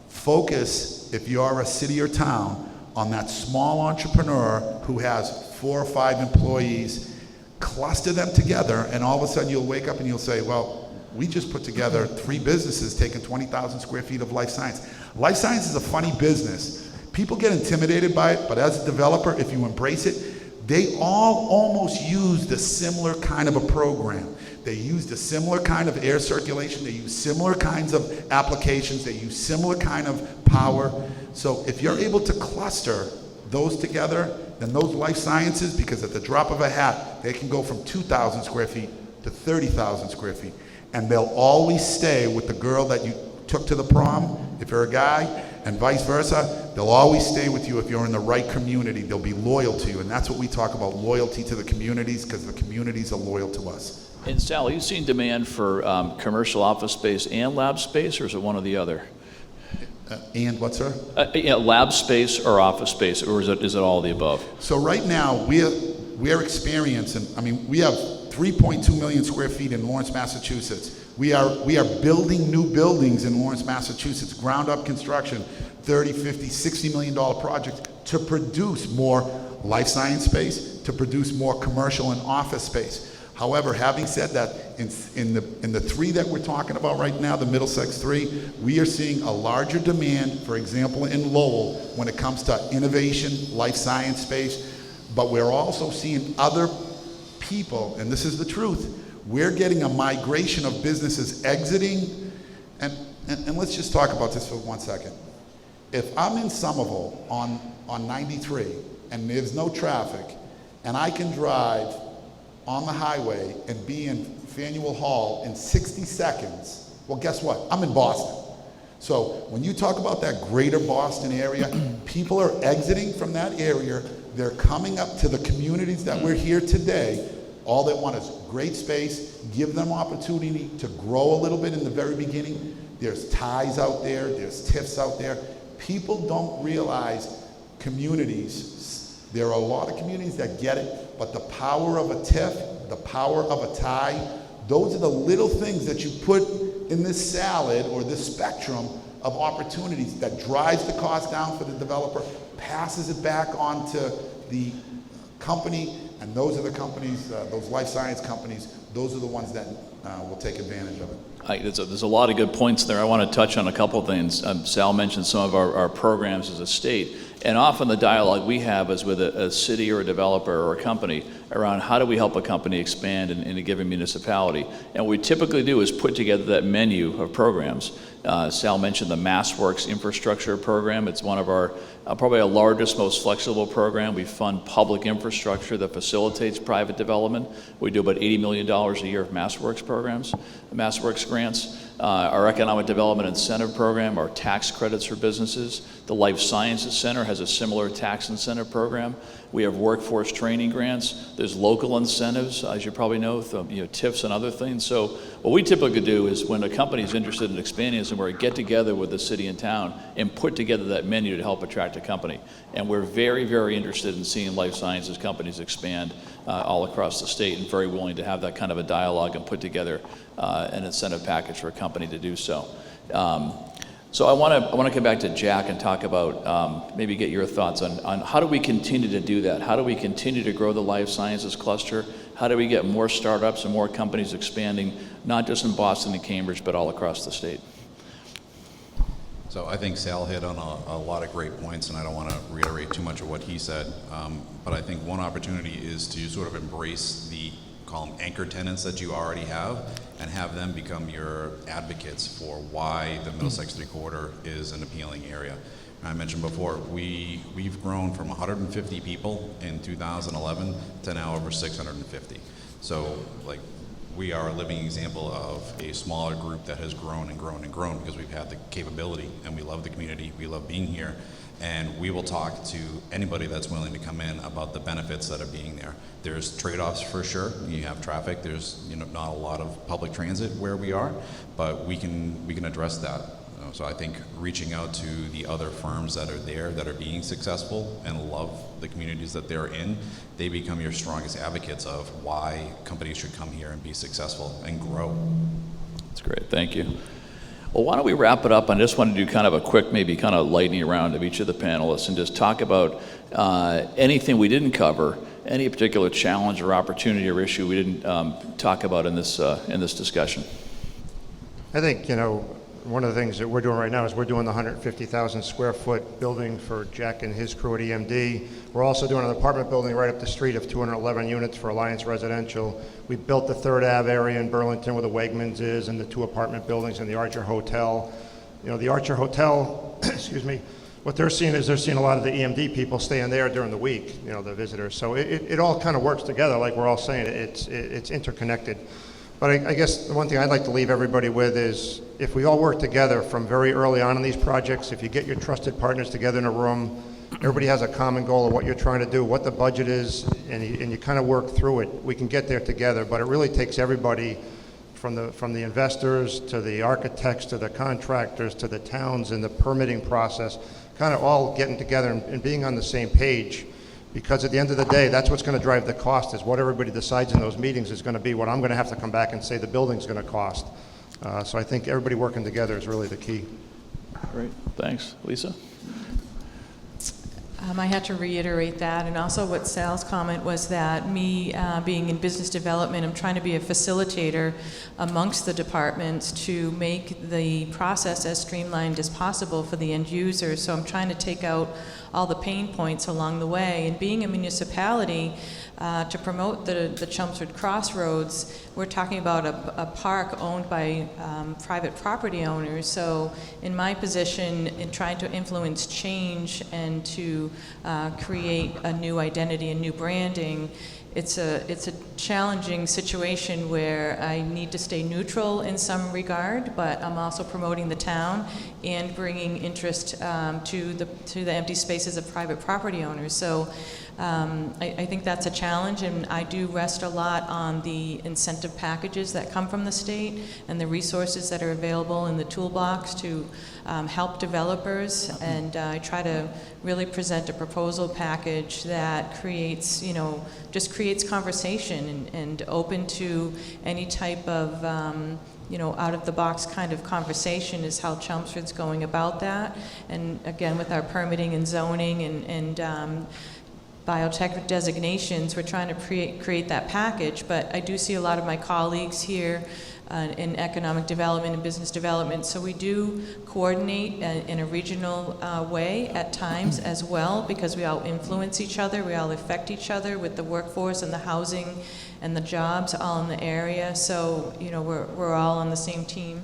Focus, if you're a city or town, on that small entrepreneur who has 4 or 5 employees. Cluster them together, and all of a sudden you'll wake up and you'll say, well, we just put together 3 businesses taking 20,000 square feet of life science. Life science is a funny business. People get intimidated by it, but as a developer, if you embrace it, they all almost use the similar kind of a program. They use the similar kind of air circulation. They use similar kinds of applications. They use similar kind of power. So if you're able to cluster those together, then those life sciences, because at the drop of a hat, they can go from 2,000 square feet to 30,000 square feet. And they'll always stay with the girl that you took to the prom, if you're a guy, and vice versa. They'll always stay with you if you're in the right community. They'll be loyal to you. And that's what we talk about, loyalty to the communities, because the communities are loyal to us. And Sal, have you seen demand for commercial office space and lab space, or is it one or the other? And what, sir? Lab space or office space, or is it all of the above? So right now, we're experiencing, we have 3.2 million square feet in Lawrence, Massachusetts. We are building new buildings in Lawrence, Massachusetts, ground up construction, 30, 50, $60 million projects to produce more life science space, to produce more commercial and office space. However, having said that, in the 3 that we're talking about right now, the Middlesex 3, we are seeing a larger demand, for example, in Lowell, when it comes to innovation, life science space. But we're also seeing other people, and this is the truth, we're getting a migration of businesses exiting, and let's just talk about this for 1 second. If I'm in Somerville on 93, and there's no traffic, and I can drive on the highway and be in Faneuil Hall in 60 seconds, well, guess what? I'm in Boston. So when you talk about that greater Boston area, people are exiting from that area. They're coming up to the communities that we're here today. All they want is great space, give them opportunity to grow a little bit in the very beginning. There's ties out there, there's TIFs out there. People don't realize communities. There are a lot of communities that get it, but the power of a TIF, the power of a tie, those are the little things that you put in this salad or this spectrum of opportunities that drives the cost down for the developer, passes it back on to the company, and those are the companies, those life science companies, those are the ones that will take advantage of it. There's a lot of good points there. I want to touch on a couple of things. Sal mentioned some of our programs as a state, and often the dialogue we have is with a city or a developer or a company around how do we help a company expand in a given municipality. And what we typically do is put together that menu of programs. Sal mentioned the MassWorks infrastructure program. It's one of our, probably our largest, most flexible program. We fund public infrastructure that facilitates private development. We do about $80 million a year of MassWorks programs, MassWorks grants. our Economic Development Incentive Program, our tax credits for businesses. The Life Sciences Center has a similar tax incentive program. We have workforce training grants. There's local incentives, as you probably know, TIFs and other things. So what we typically do is when a company is interested in expanding somewhere, get together with the city and town and put together that menu to help attract a company. And we're very, very interested in seeing life sciences companies expand all across the state, and very willing to have that kind of a dialogue and put together an incentive package for a company to do so. So I want to come back to Jack and talk about, maybe get your thoughts on how do we continue to do that? How do we continue to grow the life sciences cluster? How do we get more startups and more companies expanding, not just in Boston and Cambridge, but all across the state? So I think Sal hit on a lot of great points, and I don't want to reiterate too much of what he said, but I think one opportunity is to sort of embrace the, call them anchor tenants that you already have, and have them become your advocates for why the Middlesex 3 Corridor is an appealing area. And I mentioned before, we've grown from 150 people in 2011 to now over 650. So like, we are a living example of a smaller group that has grown and grown and grown because we've had the capability, and we love the community, we love being here, and we will talk to anybody that's willing to come in about the benefits that are being there. There's trade-offs for sure. You have traffic, there's not a lot of public transit where we are, but we can address that. So I think reaching out to the other firms that are there that are being successful and love the communities that they're in, they become your strongest advocates of why companies should come here and be successful and grow. That's great, thank you. Well, why don't we wrap it up? I just want to do kind of a quick, maybe kind of lightning round of each of the panelists and just talk about anything we didn't cover, any particular challenge or opportunity or issue we didn't talk about in this discussion. I think, one of the things that we're doing right now is we're doing the 150,000 square foot building for Jack and his crew at EMD. We're also doing an apartment building right up the street of 211 units for Alliance Residential. We built the 3rd Ave area in Burlington where the Wegmans is, and the 2 apartment buildings and the Archer Hotel. The Archer Hotel, excuse me, what they're seeing is they're seeing a lot of the EMD people staying there during the week, the visitors. So it all kind of works together, like we're all saying. It's interconnected. But I guess the one thing I'd like to leave everybody with is if we all work together from very early on in these projects, if you get your trusted partners together in a room, everybody has a common goal of what you're trying to do, what the budget is, and you kind of work through it, we can get there together. But it really takes everybody from the investors to the architects to the contractors to the towns and the permitting process, kind of all getting together and being on the same page. Because at the end of the day, that's what's going to drive the cost, is what everybody decides in those meetings is going to be what I'm going to have to come back and say the building's going to cost. So I think everybody working together is really the key. Great, thanks. Lisa? I had to reiterate that, and also what Sal's comment was that me being in business development, I'm trying to be a facilitator amongst the departments to make the process as streamlined as possible for the end user. So I'm trying to take out all the pain points along the way. And being a municipality, to promote the Chelmsford Crossroads, we're talking about a park owned by private property owners. So in my position, in trying to influence change and to create a new identity and new branding, it's a challenging situation where I need to stay neutral in some regard, but I'm also promoting the town and bringing interest to the empty spaces of private property owners. So I think that's a challenge, and I do rest a lot on the incentive packages that come from the state and the resources that are available in the toolbox to help developers, and I try to really present a proposal package that creates, just creates conversation and open to any type of out-of-the-box kind of conversation is how Chelmsford's going about that. And again, with our permitting and zoning and biotech designations, we're trying to create that package. But I do see a lot of my colleagues here in economic development and business development, so we do coordinate in a regional way at times as well, because we all influence each other, we all affect each other with the workforce and the housing and the jobs all in the area. So we're all on the same team,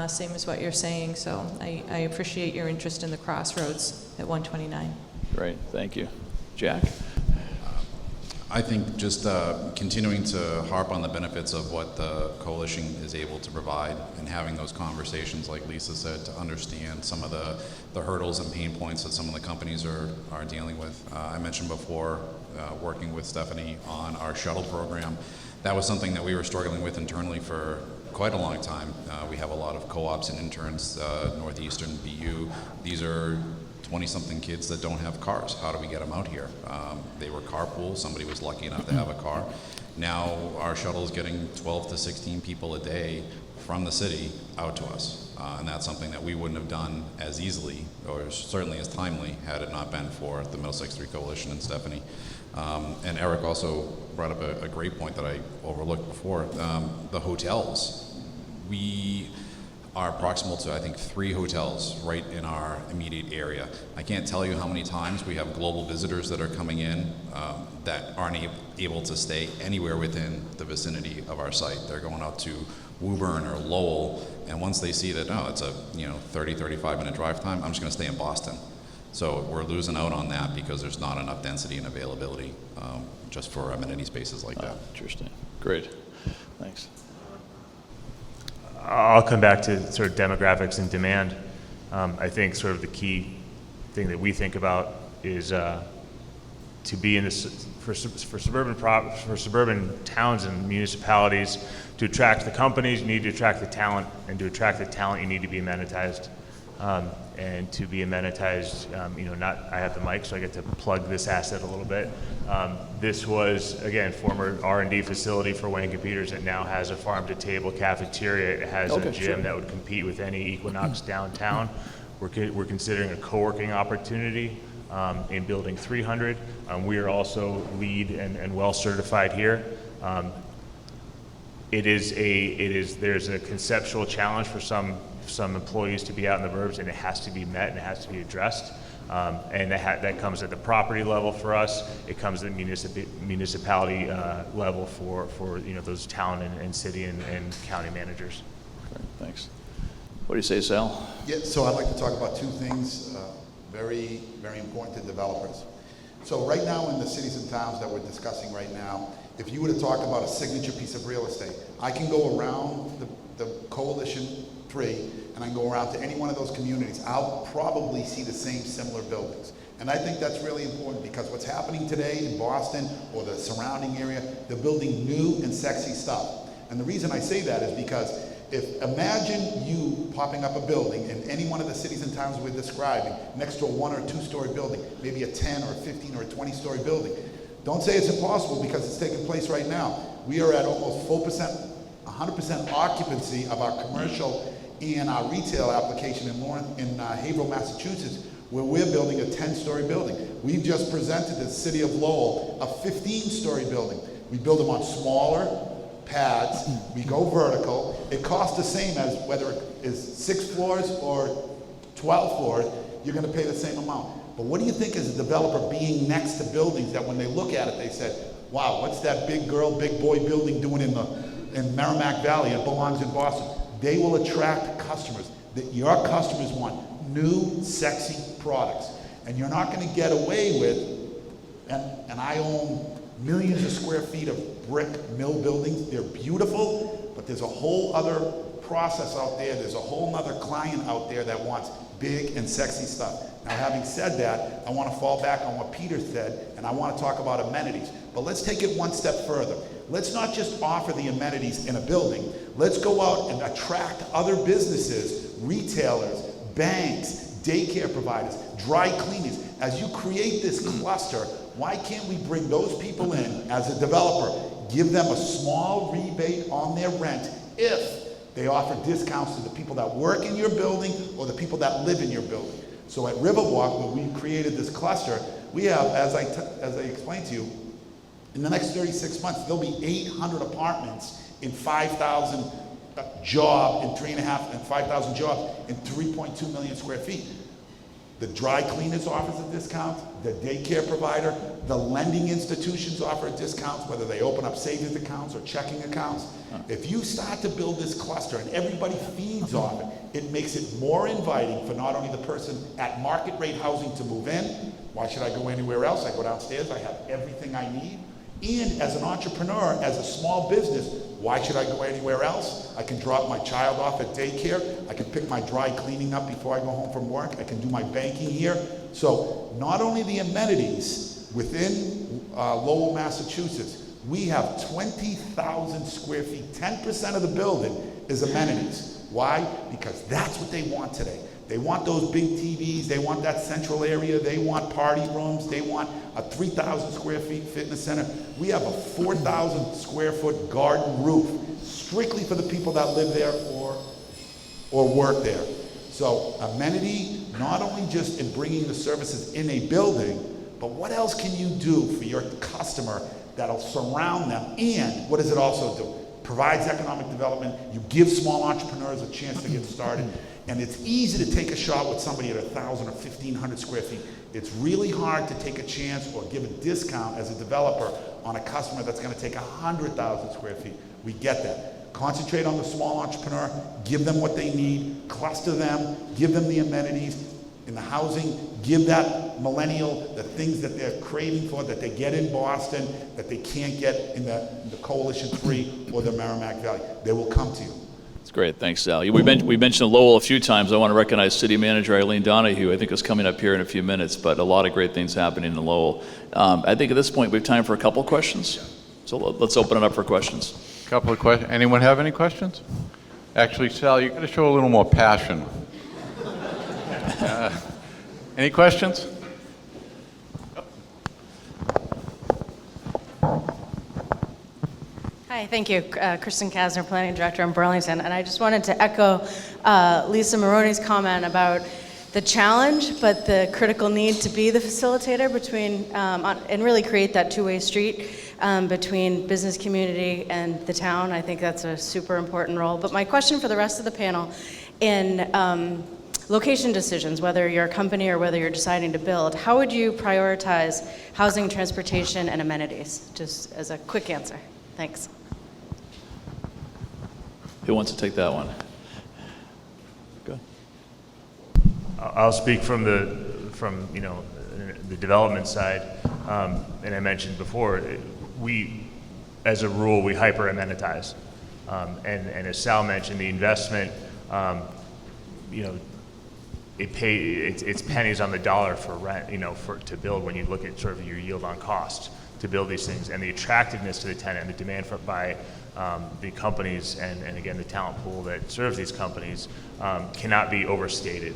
same as what you're saying. So I appreciate your interest in the Crossroads at 129. Great, thank you. Jack? I think just continuing to harp on the benefits of what the coalition is able to provide and having those conversations, like Lisa said, to understand some of the hurdles and pain points that some of the companies are dealing with. I mentioned before working with Stephanie on our shuttle program. That was something that we were struggling with internally for quite a long time. We have a lot of co-ops and interns, Northeastern, BU. These are 20-something kids that don't have cars. How do we get them out here? They were carpool. Somebody was lucky enough to have a car. Now our shuttle is getting 12 to 16 people a day from the city out to us. And that's something that we wouldn't have done as easily, or certainly as timely, had it not been for the Middlesex 3 Coalition and Stephanie. And Eric also brought up a great point that I overlooked before. The hotels. We are proximal to, I think, 3 hotels right in our immediate area. I can't tell you how many times we have global visitors that are coming in that aren't able to stay anywhere within the vicinity of our site. They're going out to Woburn or Lowell, and once they see that, it's a 30, 35-minute drive time, I'm just going to stay in Boston. So we're losing out on that because there's not enough density and availability just for amenity spaces like that. Interesting. Great. Thanks. I'll come back to sort of demographics and demand. I think sort of the key thing that we think about is to be in this for suburban towns and municipalities. To attract the companies, you need to attract the talent, and to attract the talent, you need to be amenitized. And to be amenitized, I have the mic, so I get to plug this asset a little bit. This was, again, former R&D facility for Wayne Computers. It now has a farm-to-table cafeteria. It has a gym that would compete with any Equinox downtown. We're considering a co-working opportunity in Building 300. We are also LEED and well certified here. There's a conceptual challenge for some employees to be out in the burbs, and it has to be met and it has to be addressed. And that comes at the property level for us. It comes at the municipality level for those town and city and county managers. Okay, thanks. What do you say, Sal? Yeah, so I'd like to talk about 2 things very, very important to developers. So right now in the cities and towns that we're discussing right now, if you were to talk about a signature piece of real estate, I can go around the Coalition 3 and I can go around to any one of those communities. I'll probably see the same similar buildings. And I think that's really important because what's happening today in Boston or the surrounding area, they're building new and sexy stuff. And the reason I say that is because imagine you popping up a building in any one of the cities and towns we're describing next to a 1 or 2-story building, maybe a 10 or 15 or a 20-story building. Don't say it's impossible because it's taking place right now. We are at almost 100% occupancy of our commercial and our retail application in Haverhill, Massachusetts, where we're building a 10-story building. We've just presented the city of Lowell a 15-story building. We build them on smaller pads. We go vertical. It costs the same as whether it is 6 floors or 12 floors. You're going to pay the same amount. But what do you think as a developer being next to buildings that when they look at it, they said, wow, what's that big girl, big boy building doing in Merrimack Valley? It belongs in Boston. They will attract customers. That your customers want new, sexy products. And you're not going to get away with, and I own millions of square feet of brick mill buildings. They're beautiful, but there's a whole other process out there. There's a whole other client out there that wants big and sexy stuff. Now, having said that, I want to fall back on what Peter said, and I want to talk about amenities. But let's take it one step further. Let's not just offer the amenities in a building. Let's go out and attract other businesses, retailers, banks, daycare providers, dry cleaners. As you create this cluster, why can't we bring those people in as a developer, give them a small rebate on their rent if they offer discounts to the people that work in your building or the people that live in your building? So at Riverwalk, when we created this cluster, we have, as I explained to you, in the next 36 months, there'll be 800 apartments in 5,000 job in 3.5 and 5,000 jobs in 3.2 million square feet. The dry cleaners offers a discount, the daycare provider, the lending institutions offer discounts, whether they open up savings accounts or checking accounts. If you start to build this cluster and everybody feeds off it, it makes it more inviting for not only the person at market rate housing to move in. Why should I go anywhere else? I go downstairs, I have everything I need. And as an entrepreneur, as a small business, why should I go anywhere else? I can drop my child off at daycare. I can pick my dry cleaning up before I go home from work. I can do my banking here. So not only the amenities within Lowell, Massachusetts, we have 20,000 square feet. 10% of the building is amenities. Why? Because that's what they want today. They want those big TVs, they want that central area, they want party rooms, they want a 3,000 square feet fitness center. We have a 4,000 square foot garden roof, strictly for the people that live there or work there. So amenity, not only just in bringing the services in a building, but what else can you do for your customer that'll surround them? And what does it also do? Provides economic development. You give small entrepreneurs a chance to get started. And it's easy to take a shot with somebody at 1,000 or 1,500 square feet. It's really hard to take a chance or give a discount as a developer on a customer that's going to take 100,000 square feet. We get that. Concentrate on the small entrepreneur, give them what they need, cluster them, give them the amenities. In the housing, give that millennial the things that they're craving for, that they get in Boston, that they can't get in the Coalition 3 or the Merrimack Valley. They will come to you. That's great. Thanks, Sal. We mentioned Lowell a few times. I want to recognize City Manager Eileen Donahue. I think is coming up here in a few minutes, but a lot of great things happening in Lowell. I think at this point we have time for a couple questions. So let's open it up for questions. Couple of questions. Anyone have any questions? Actually, Sal, you're going to show a little more passion. Any questions? Hi, thank you. Kristen Kasner, Planning Director in Burlington. And I just wanted to echo Lisa Maroney's comment about the challenge, but the critical need to be the facilitator between, and really create that two-way street between business community and the town. I think that's a super important role. But my question for the rest of the panel, in location decisions, whether you're a company or whether you're deciding to build, how would you prioritize housing, transportation, and amenities? Just as a quick answer. Thanks. Who wants to take that one? Go ahead. I'll speak from the development side, and I mentioned before, we, as a rule, we hyper amenitize, and as Sal mentioned, the investment, it's pennies on the dollar for rent, to build when you look at sort of your yield on cost to build these things, and the attractiveness to the tenant and the demand by the companies and again the talent pool that serves these companies cannot be overstated.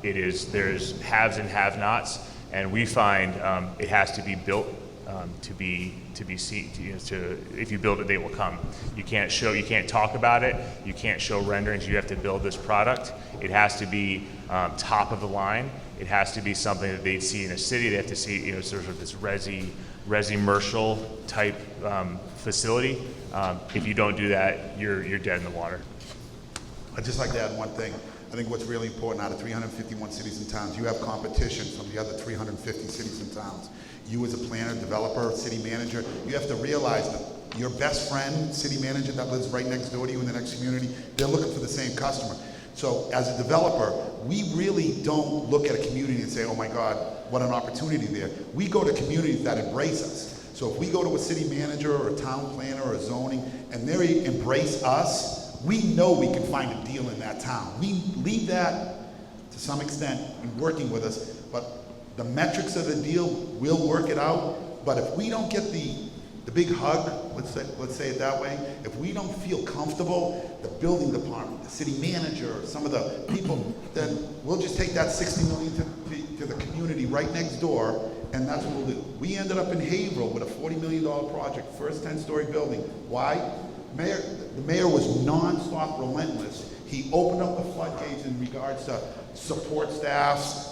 There's haves and have-nots, and we find it has to be built to be seen. If you build it, they will come. You can't talk about it. You can't show renderings. You have to build this product. It has to be top of the line. It has to be something that they'd see in a city. They have to see, sort of this resi-mercial type facility. If you don't do that, you're dead in the water. I'd just like to add one thing. I think what's really important, out of 351 cities and towns, you have competition from the other 350 cities and towns. You as a planner, developer, city manager, you have to realize that your best friend, city manager that lives right next door to you in the next community, they're looking for the same customer. So as a developer, we really don't look at a community and say, oh my God, what an opportunity there. We go to communities that embrace us. So if we go to a city manager or a town planner or a zoning and they embrace us, we know we can find a deal in that town. We leave that to some extent in working with us, but the metrics of the deal, we'll work it out. But if we don't get the big hug, let's say it that way, if we don't feel comfortable, the building department, the city manager, some of the people, then we'll just take that $60 million to the community right next door, and that's what we'll do. We ended up in Haverhill with a $40 million project, first 10-story building. Why? The mayor was non-stop relentless. He opened up the floodgates in regards to support staffs.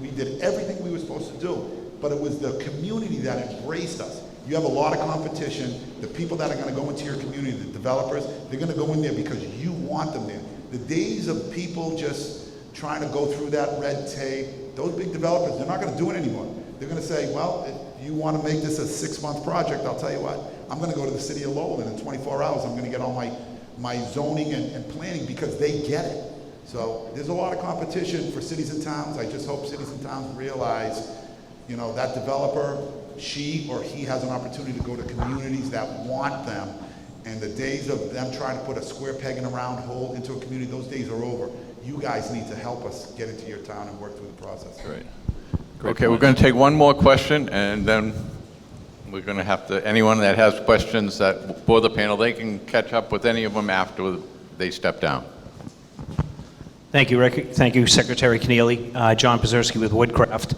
We did everything we were supposed to do, but it was the community that embraced us. You have a lot of competition. The people that are going to go into your community, the developers, they're going to go in there because you want them there. The days of people just trying to go through that red tape, those big developers, they're not going to do it anymore. They're going to say, well, if you want to make this a 6-month project, I'll tell you what, I'm going to go to the city of Lowell, and in 24 hours, I'm going to get all my zoning and planning because they get it. So there's a lot of competition for cities and towns. I just hope cities and towns realize, that developer, she or he has an opportunity to go to communities that want them. And the days of them trying to put a square peg in a round hole into a community, those days are over. You guys need to help us get into your town and work through the process. Great. Okay, we're going to take one more question, and then we're going to have to, anyone that has questions that for the panel, they can catch up with any of them after they step down. Thank you, Rick. Thank you, Secretary Keneally. John Pazerski with Woodcraft.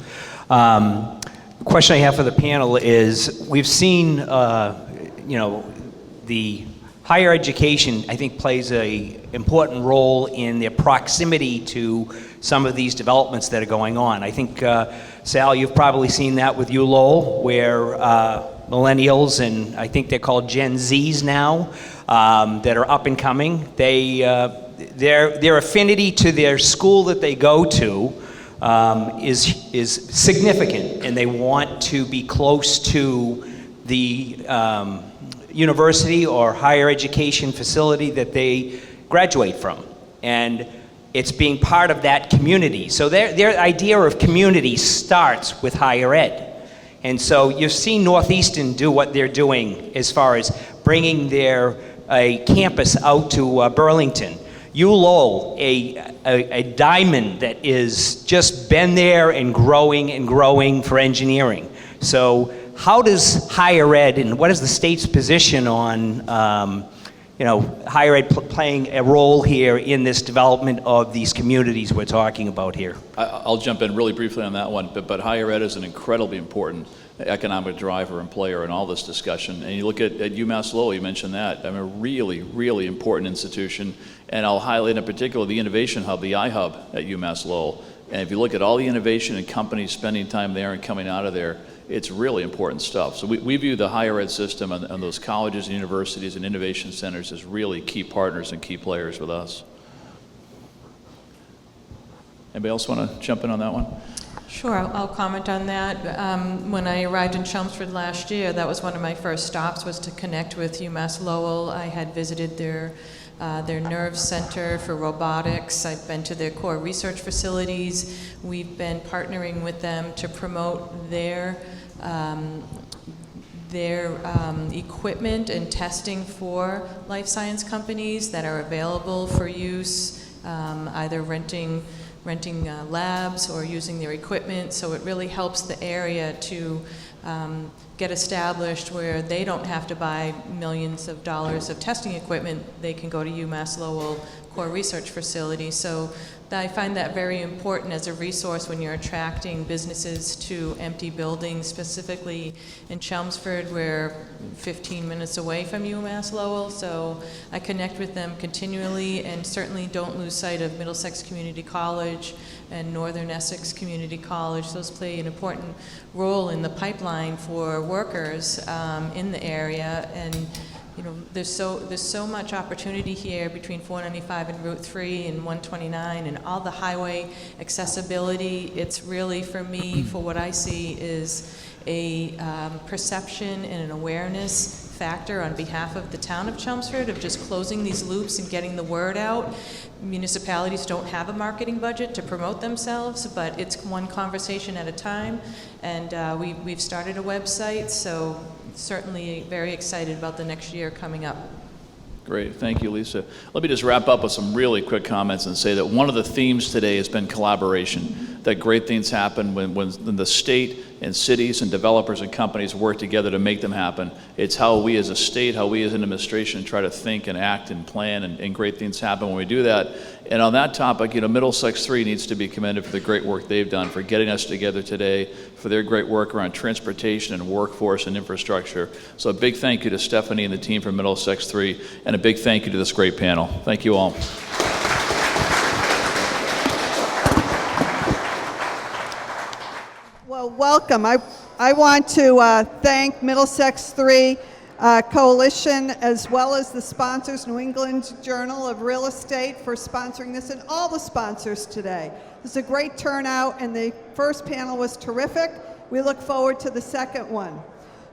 Question I have for the panel is, we've seen, the higher education, I think, plays a important role in their proximity to some of these developments that are going on. I think, Sal, you've probably seen that with ULowell, where millennials, and I think they're called Gen Zs now, that are up and coming, their affinity to their school that they go to is significant, and they want to be close to the university or higher education facility that they graduate from. And it's being part of that community. So their idea of community starts with higher ed. And so you've seen Northeastern do what they're doing as far as bringing a campus out to Burlington. ULowell, a diamond that is just been there and growing for engineering. So how does higher ed, and what is the state's position on higher ed playing a role here in this development of these communities we're talking about here? I'll jump in really briefly on that one, but higher ed is an incredibly important economic driver and player in all this discussion. And you look at UMass Lowell, you mentioned that. I mean, a really, really important institution. And I'll highlight in particular the Innovation Hub, the iHub at UMass Lowell. And if you look at all the innovation and companies spending time there and coming out of there, it's really important stuff. So we view the higher ed system and those colleges and universities and innovation centers as really key partners and key players with us. Anybody else want to jump in on that one? Sure, I'll comment on that. When I arrived in Chelmsford last year, that was one of my first stops, was to connect with UMass Lowell. I had visited their Nerve Center for Robotics. I've been to their core research facilities. We've been partnering with them to promote their equipment and testing for life science companies that are available for use, either renting labs or using their equipment. So it really helps the area to get established where they don't have to buy millions of dollars of testing equipment. They can go to UMass Lowell core research facility. So I find that very important as a resource when you're attracting businesses to empty buildings, specifically in Chelmsford. We're 15 minutes away from UMass Lowell, so I connect with them continually, and certainly don't lose sight of Middlesex Community College and Northern Essex Community College. Those play an important role in the pipeline for workers in the area. And there's so much opportunity here between 495 and Route 3 and 129 and all the highway accessibility. It's really, for me, for what I see, is a perception and an awareness factor on behalf of the town of Chelmsford of just closing these loops and getting the word out. Municipalities don't have a marketing budget to promote themselves, but it's one conversation at a time. And we've started a website, so certainly very excited about the next year coming up. Great, thank you, Lisa. Let me just wrap up with some really quick comments and say that one of the themes today has been collaboration, that great things happen when the state and cities and developers and companies work together to make them happen. It's how we as a state, how we as an administration try to think and act and plan, and great things happen when we do that. And on that topic, Middlesex 3 needs to be commended for the great work they've done, for getting us together today, for their great work around transportation and workforce and infrastructure. So a big thank you to Stephanie and the team from Middlesex 3, and a big thank you to this great panel. Thank you all. Well, welcome. I want to thank Middlesex 3 Coalition, as well as the sponsors, New England Journal of Real Estate, for sponsoring this, and all the sponsors today. This is a great turnout, and the first panel was terrific. We look forward to the second one.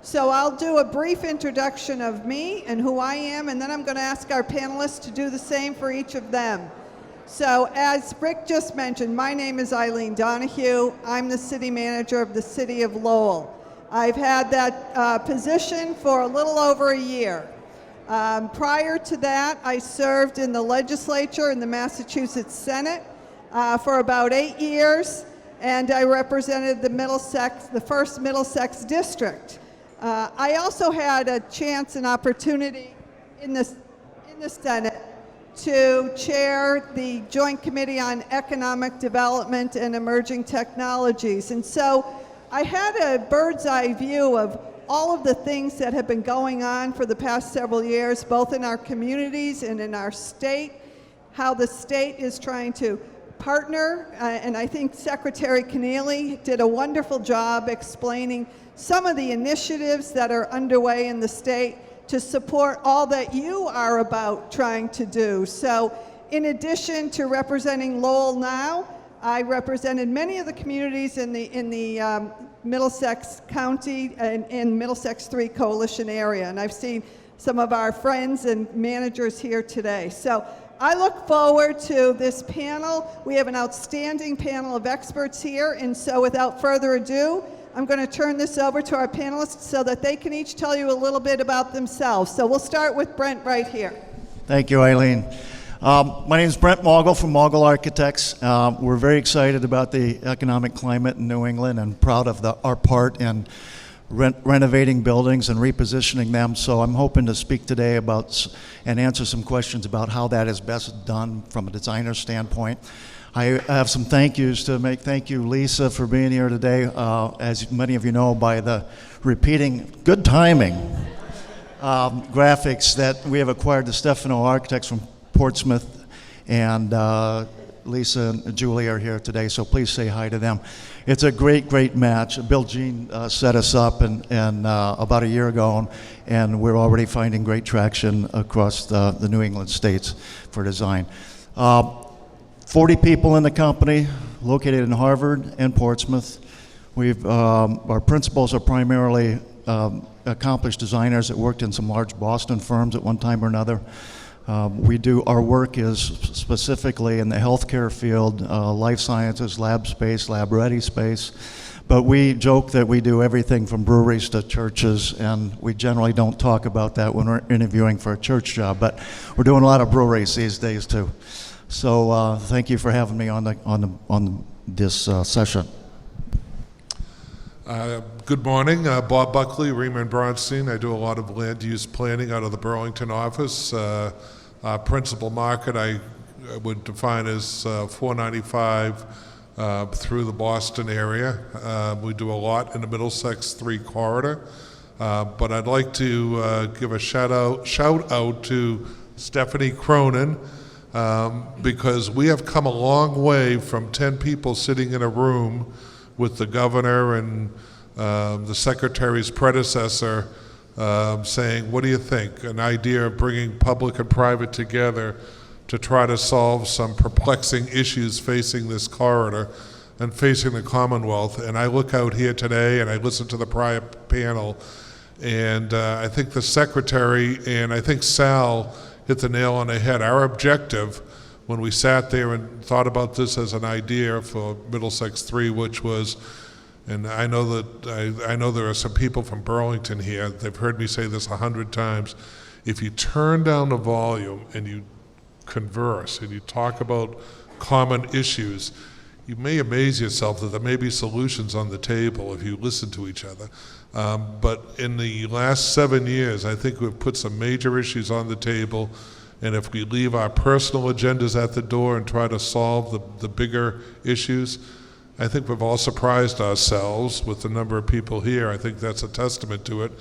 So I'll do a brief introduction of me and who I am, and then I'm going to ask our panelists to do the same for each of them. So as Rick just mentioned, my name is Eileen Donahue. I'm the city manager of the city of Lowell. I've had that position for a little over a year. Prior to that, I served in the legislature in the Massachusetts Senate for about 8 years, and I represented the first Middlesex district. I also had a chance and opportunity in the Senate to chair the Joint Committee on Economic Development and Emerging Technologies. And so I had a bird's eye view of all of the things that have been going on for the past several years, both in our communities and in our state, how the state is trying to partner, and I think Secretary Keneally did a wonderful job explaining some of the initiatives that are underway in the state to support all that you are about trying to do. So in addition to representing Lowell now, I represented many of the communities in the Middlesex County and Middlesex 3 Coalition area, and I've seen some of our friends and managers here today. So I look forward to this panel. We have an outstanding panel of experts here, and so without further ado, I'm going to turn this over to our panelists so that they can each tell you a little bit about themselves. So we'll start with Brent right here. Thank you, Eileen. My name is Brent Bogle from Bogle Architects. We're very excited about the economic climate in New England and proud of our part in renovating buildings and repositioning them. So I'm hoping to speak today about and answer some questions about how that is best done from a designer standpoint. I have some thank yous to make. Thank you, Lisa, for being here today. As many of you know, by the repeating good timing graphics that we have acquired, the Stefano Architects from Portsmouth, and Lisa and Julie are here today, so please say hi to them. It's a great, great match. Bill Jean set us up and about a year ago, and we're already finding great traction across the New England states for design. 40 people in the company, located in Harvard and Portsmouth. Our principals are primarily accomplished designers that worked in some large Boston firms at one time or another. Our work is specifically in the healthcare field, life sciences, lab space, lab-ready space. But we joke that we do everything from breweries to churches, and we generally don't talk about that when we're interviewing for a church job. But we're doing a lot of breweries these days too. So thank you for having me on this session. Good morning, Bob Buckley, Riemann Bronstein. I do a lot of land use planning out of the Burlington office. Our principal market I would define as 495 through the Boston area. We do a lot in the Middlesex 3 corridor, but I'd like to give a shout out to Stephanie Cronin, because we have come a long way from 10 people sitting in a room with the governor and the secretary's predecessor saying, what do you think? An idea of bringing public and private together to try to solve some perplexing issues facing this corridor and facing the Commonwealth. And I look out here today and I listen to the prior panel, and I think the secretary and I think Sal hit the nail on the head. Our objective when we sat there and thought about this as an idea for Middlesex 3, which was, and I know there are some people from Burlington here, they've heard me say this 100 times, if you turn down the volume and you converse and you talk about common issues, you may amaze yourself that there may be solutions on the table if you listen to each other. But in the last 7 years, I think we've put some major issues on the table, and if we leave our personal agendas at the door and try to solve the bigger issues, I think we've all surprised ourselves with the number of people here. I think that's a testament to it,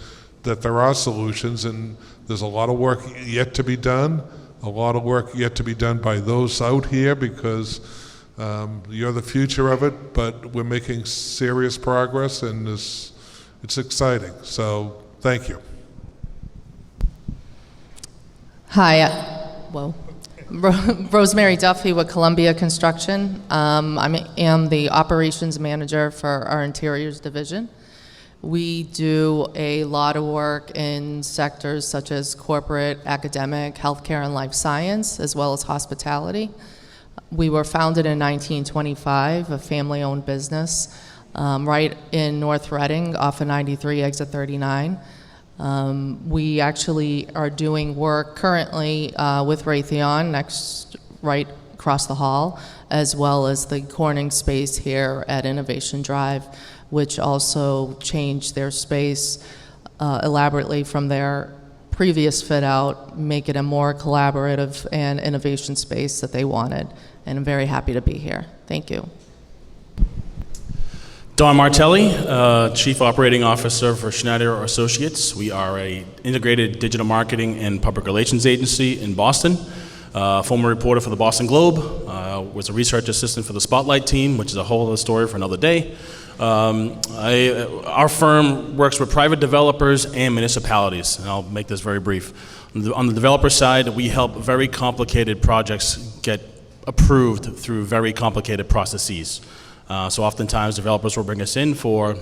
that there are solutions, and there's a lot of work yet to be done, a lot of work yet to be done by those out here, because you're the future of it, but we're making serious progress, and it's exciting. So thank you. Hi, Rosemary Duffy with Columbia Construction. I am the operations manager for our interiors division. We do a lot of work in sectors such as corporate, academic, healthcare, and life science, as well as hospitality. We were founded in 1925, a family-owned business. right in North Reading off of 93, exit 39. We actually are doing work currently with Raytheon next, right across the hall, as well as the Corning space here at Innovation Drive, which also changed their space elaborately from their previous fit out, make it a more collaborative and innovation space that they wanted. And I'm very happy to be here. Thank you. Don Martelli, Chief Operating Officer for Schneider Associates. We are an integrated digital marketing and public relations agency in Boston. Former reporter for the Boston Globe, was a research assistant for the Spotlight team, which is a whole other story for another day. Our firm works with private developers and municipalities, and I'll make this very brief. On the developer side, we help very complicated projects get approved through very complicated processes. So oftentimes developers will bring us in for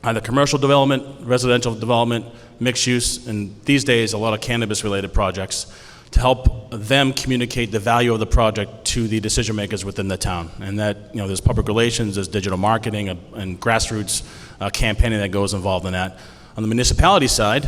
either commercial development, residential development, mixed use, and these days a lot of cannabis related projects, to help them communicate the value of the project to the decision makers within the town. And that, there's public relations, there's digital marketing, and grassroots campaigning that goes involved in that. On the municipality side,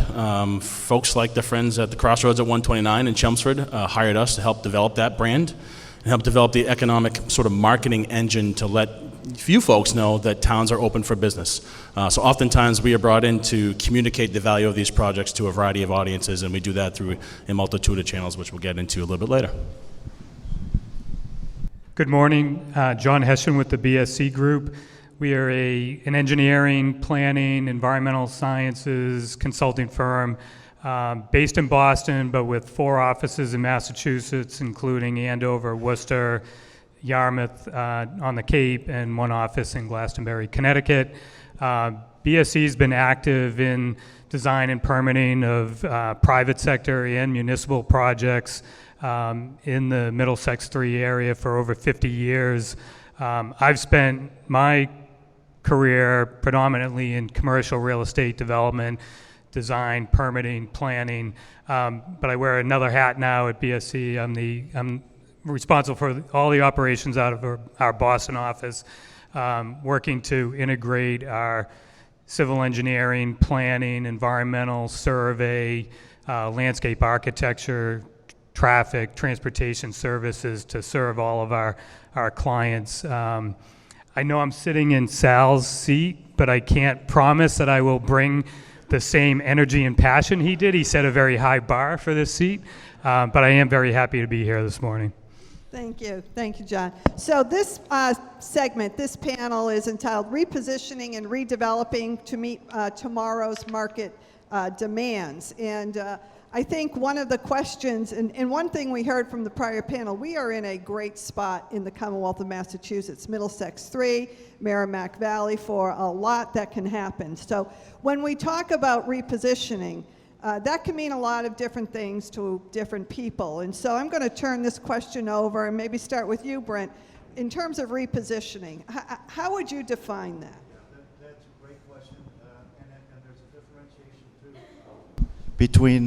folks like the friends at the Crossroads at 129 in Chelmsford hired us to help develop that brand and help develop the economic sort of marketing engine to let few folks know that towns are open for business. So oftentimes we are brought in to communicate the value of these projects to a variety of audiences, and we do that through a multitude of channels, which we'll get into a little bit later. Good morning, John Hessian with the BSC Group. We are an engineering, planning, environmental sciences consulting firm based in Boston, but with 4 offices in Massachusetts, including Andover, Worcester, Yarmouth on the Cape, and 1 office in Glastonbury, Connecticut. BSC has been active in design and permitting of private sector and municipal projects in the Middlesex 3 area for over 50 years. I've spent my career predominantly in commercial real estate development, design, permitting, planning, but I wear another hat now at BSC. I'm responsible for all the operations out of our Boston office, working to integrate our civil engineering, planning, environmental survey, landscape architecture, traffic, transportation services to serve all of our clients. I know I'm sitting in Sal's seat, but I can't promise that I will bring the same energy and passion he did. He set a very high bar for this seat, but I am very happy to be here this morning. Thank you, John. So this segment, this panel is entitled Repositioning and Redeveloping to Meet Tomorrow's Market Demands. And I think one of the questions, and one thing we heard from the prior panel, we are in a great spot in the Commonwealth of Massachusetts, Middlesex 3, Merrimack Valley, for a lot that can happen. So when we talk about repositioning, that can mean a lot of different things to different people. And so I'm going to turn this question over and maybe start with you, Brent. In terms of repositioning, how would you define that? That's a great question, and there's a differentiation too between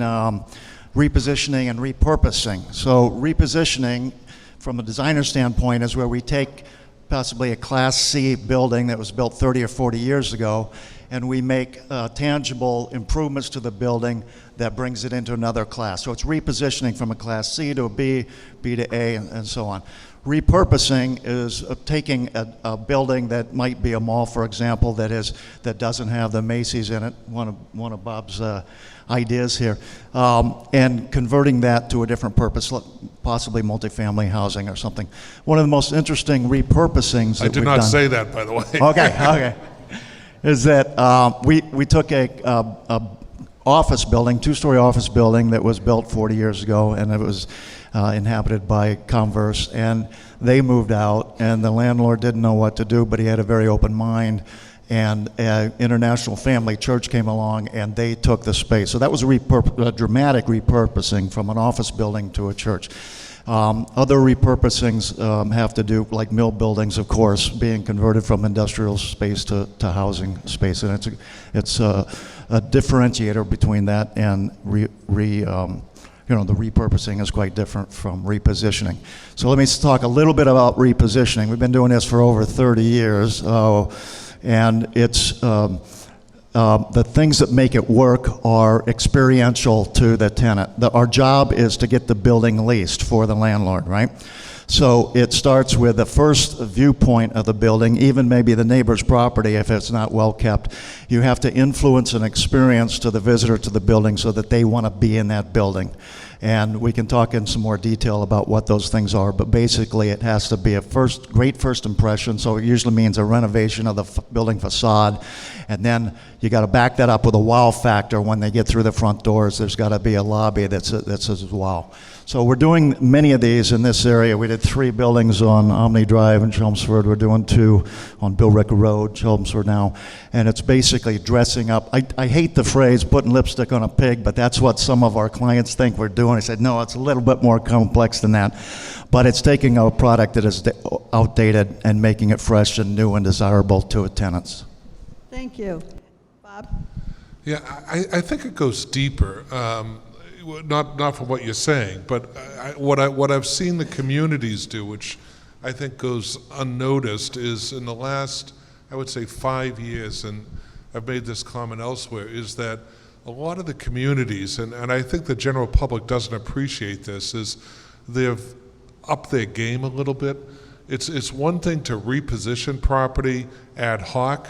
repositioning and repurposing. So repositioning, from a designer standpoint, is where we take possibly a Class C building that was built 30 or 40 years ago, and we make tangible improvements to the building that brings it into another class. So it's repositioning from a Class C to a B, B to A, and so on. Repurposing is taking a building that might be a mall, for example, that doesn't have the Macy's in it, one of Bob's ideas here, and converting that to a different purpose, possibly multifamily housing or something. One of the most interesting repurposings that I did not say that, by the way. Okay. Is that we took a office building, 2-story office building that was built 40 years ago, and it was inhabited by Converse, and they moved out, and the landlord didn't know what to do, but he had a very open mind, and International Family Church came along, and they took the space. So that was a dramatic repurposing from an office building to a church. Other repurposings have to do, like mill buildings, of course, being converted from industrial space to housing space, and it's a differentiator between that and the repurposing is quite different from repositioning. So let me talk a little bit about repositioning. We've been doing this for over 30 years. And it's the things that make it work are experiential to the tenant. Our job is to get the building leased for the landlord, right? So it starts with the first viewpoint of the building, even maybe the neighbor's property if it's not well kept. You have to influence an experience to the visitor to the building so that they want to be in that building. And we can talk in some more detail about what those things are, but basically it has to be a great first impression, so it usually means a renovation of the building facade, and then you got to back that up with a wow factor. When they get through the front doors, there's got to be a lobby that says wow. So we're doing many of these in this area. We did 3 buildings on Omni Drive in Chelmsford. We're doing 2 on Bill Ricker Road, Chelmsford now. And it's basically dressing up. I hate the phrase putting lipstick on a pig, but that's what some of our clients think we're doing. I said, no, it's a little bit more complex than that. But it's taking a product that is outdated and making it fresh and new and desirable to tenants. Thank you. Bob? Yeah, I think it goes deeper. Not from what you're saying, but what I've seen the communities do, which I think goes unnoticed, is in the last, I would say, 5 years, and I've made this comment elsewhere, is that a lot of the communities, and I think the general public doesn't appreciate this, is they've upped their game a little bit. It's one thing to reposition property ad hoc,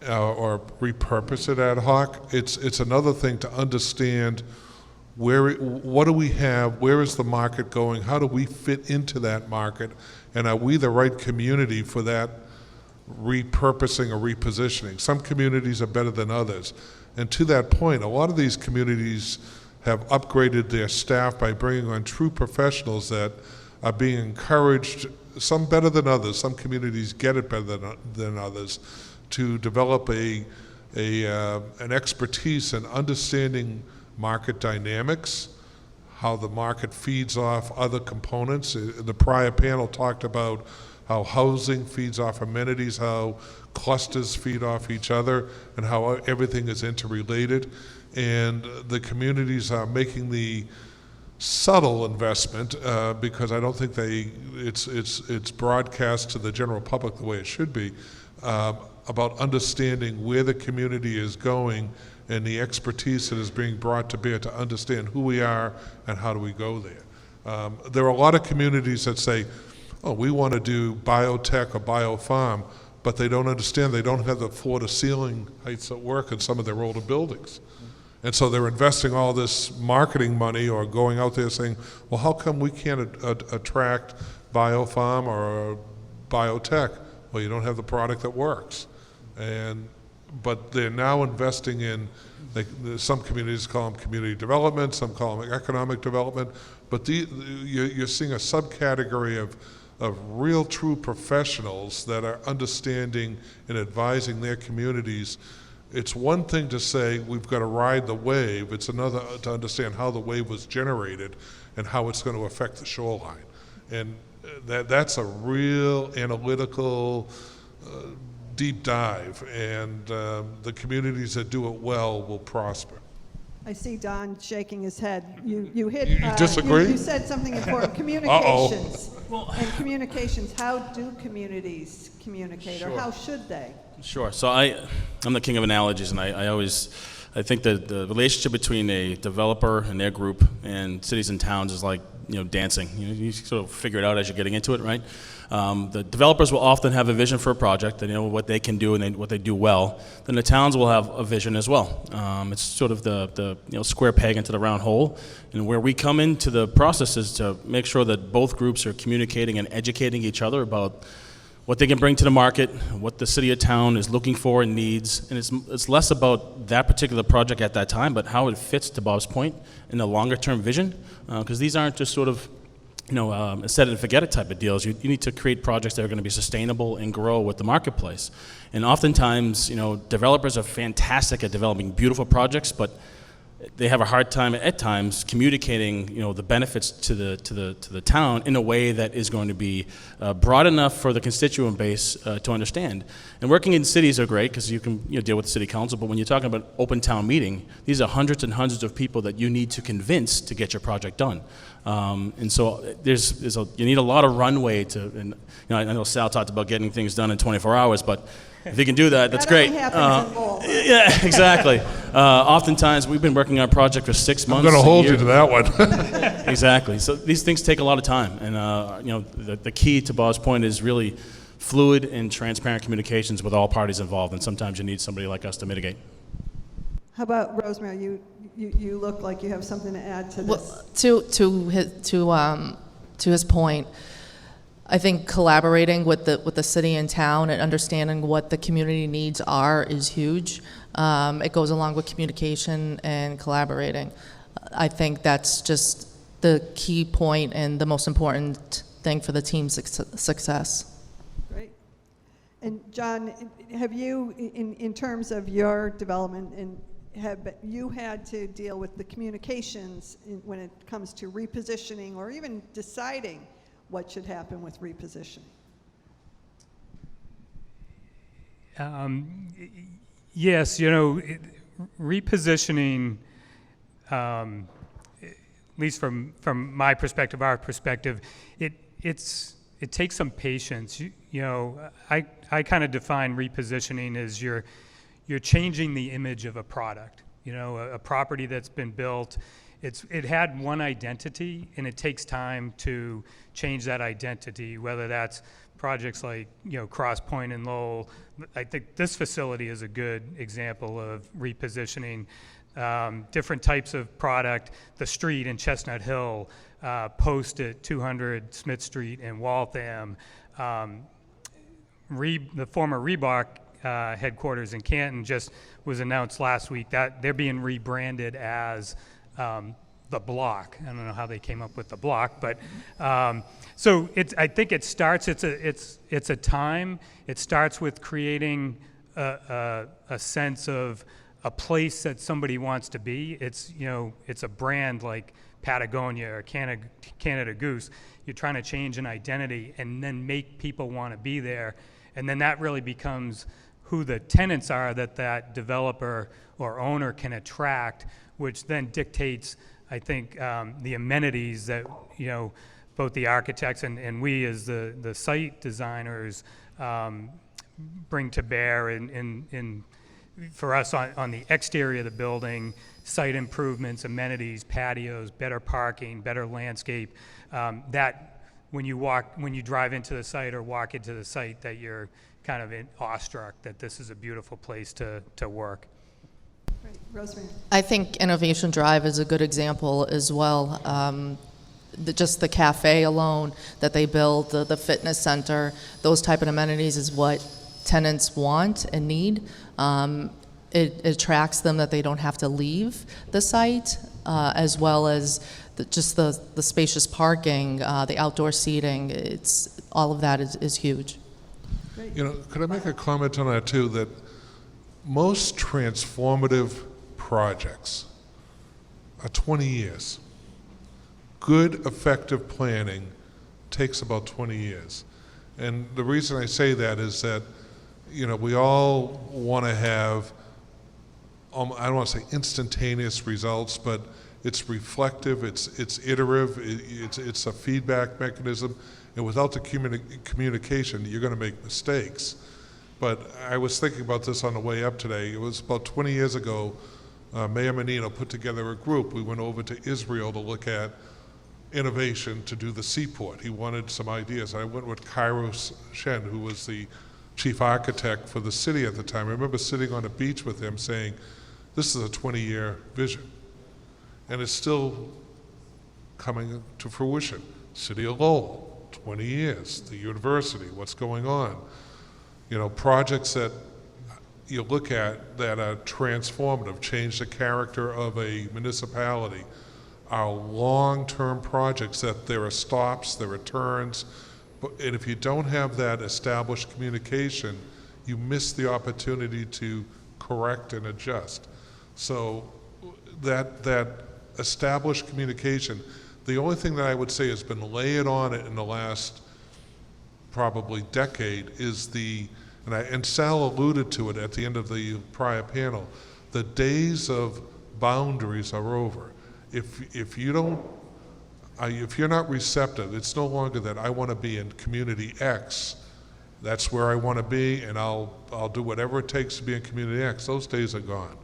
or repurpose it ad hoc. It's another thing to understand what do we have, where is the market going, how do we fit into that market, and are we the right community for that repurposing or repositioning? Some communities are better than others. And to that point, a lot of these communities have upgraded their staff by bringing on true professionals that are being encouraged, some better than others, some communities get it better than others, to develop an expertise in understanding market dynamics, how the market feeds off other components. The prior panel talked about how housing feeds off amenities, how clusters feed off each other, and how everything is interrelated. And the communities are making the subtle investment because I don't think it's broadcast to the general public the way it should be, about understanding where the community is going and the expertise that is being brought to bear to understand who we are and how do we go there. There are a lot of communities that say, oh, we want to do biotech or biofarm, but they don't understand they don't have the floor-to-ceiling heights that work in some of their older buildings. And so they're investing all this marketing money or going out there saying, well, how come we can't attract biofarm or biotech? Well, you don't have the product that works. But they're now investing in, some communities call them community development, some call them economic development, but you're seeing a subcategory of real true professionals that are understanding and advising their communities. It's one thing to say we've got to ride the wave, it's another to understand how the wave was generated and how it's going to affect the shoreline. And that's a real analytical deep dive, and the communities that do it well will prosper. I see Don shaking his head. You hit. You disagree? You said something important. Communications. And communications. How do communities communicate, or how should they? Sure. So I'm the king of analogies, and I think that the relationship between a developer and their group and cities and towns is like dancing. You sort of figure it out as you're getting into it, right? The developers will often have a vision for a project, and what they can do and what they do well. Then the towns will have a vision as well. It's sort of the square peg into the round hole, and where we come into the process is to make sure that both groups are communicating and educating each other about what they can bring to the market, what the city or town is looking for and needs, and it's less about that particular project at that time, but how it fits, to Bob's point, in the longer term vision, because these aren't just sort of set it and forget it type of deals. You need to create projects that are going to be sustainable and grow with the marketplace. And oftentimes, developers are fantastic at developing beautiful projects, but they have a hard time at times communicating, the benefits to the town in a way that is going to be broad enough for the constituent base to understand. And working in cities are great because you can deal with the city council, but when you're talking about open town meeting, these are hundreds and hundreds of people that you need to convince to get your project done. And so you need a lot of runway to. And I know Sal talked about getting things done in 24 hours, but If you can do that, that's That great. only happens in Lowell. Yeah, exactly. Oftentimes, we've been working on a project for 6 months. I'm going to a hold year. you to that one. Exactly. So these things take a lot of time, and the key to Bob's point is really fluid and transparent communications with all parties involved. And sometimes you need somebody like us to mitigate. How about Rosemary? You look like you have something to add to this. Well, to his point, I think collaborating with the city and town and understanding what the community needs are is huge. It goes along with communication and collaborating. I think that's just the key point and the most important thing for the team's success. Great. And John, have you, in terms of your development, and have you had to deal with the communications when it comes to repositioning or even deciding what should happen with repositioning? Yes, repositioning, at least from my perspective, our perspective, it takes some patience. I kind of define repositioning as you're changing the image of a product. A property that's been built, it had one identity, and it takes time to change that identity, whether that's projects like Cross Point and Lowell. I think this facility is a good example of repositioning. Different types of product, the street in Chestnut Hill, Post at 200 Smith Street in Waltham, the former Reebok headquarters in Canton just was announced last week that they're being rebranded as the Block. I don't know how they came up with the Block, but so I think it starts. It's a time. It starts with creating a sense of a place that somebody wants to be. It's a brand like Patagonia or Canada Goose. You're trying to change an identity and then make people want to be there, and then that really becomes who the tenants are that developer or owner can attract, which then dictates, I think, the amenities that both the architects and we as the site designers bring to bear in for us on the exterior of the building, site improvements, amenities, patios, better parking, better landscape. That when you drive into the site or walk into the site, that you're kind of awestruck that this is a beautiful place to work. Right. Rosemary. I think Innovation Drive is a good example as well. Just the cafe alone that they build, the fitness center, those type of amenities is what tenants want and need. It attracts them that they don't have to leave the site, as well as the spacious parking, the outdoor seating. All of that is huge. Could I make a comment on that too, that most transformative projects are 20 years. Good, effective planning takes about 20 years. And the reason I say that is that, we all want to have, I don't want to say instantaneous results, but it's reflective, it's iterative, it's a feedback mechanism, and without the communication, you're going to make mistakes. But I was thinking about this on the way up today. It was about 20 years ago, Mayor Menino put together a group. We went over to Israel to look at innovation to do the seaport. He wanted some ideas. I went with Kairos Shen, who was the chief architect for the city at the time. I remember sitting on a beach with him saying, this is a 20-year vision. And it's still coming to fruition. City of Lowell, 20 years. The university, what's going on? Projects that you look at that are transformative, change the character of a municipality, are long-term projects that there are stops, there are turns, and if you don't have that established communication, you miss the opportunity to correct and adjust. So that established communication, the only thing that I would say has been layered on it in the last probably decade is and Sal alluded to it at the end of the prior panel, the days of boundaries are over. If you're not receptive, it's no longer that I want to be in community X That's where I want to be, and I'll do whatever it takes to be in Community X. Those days are gone.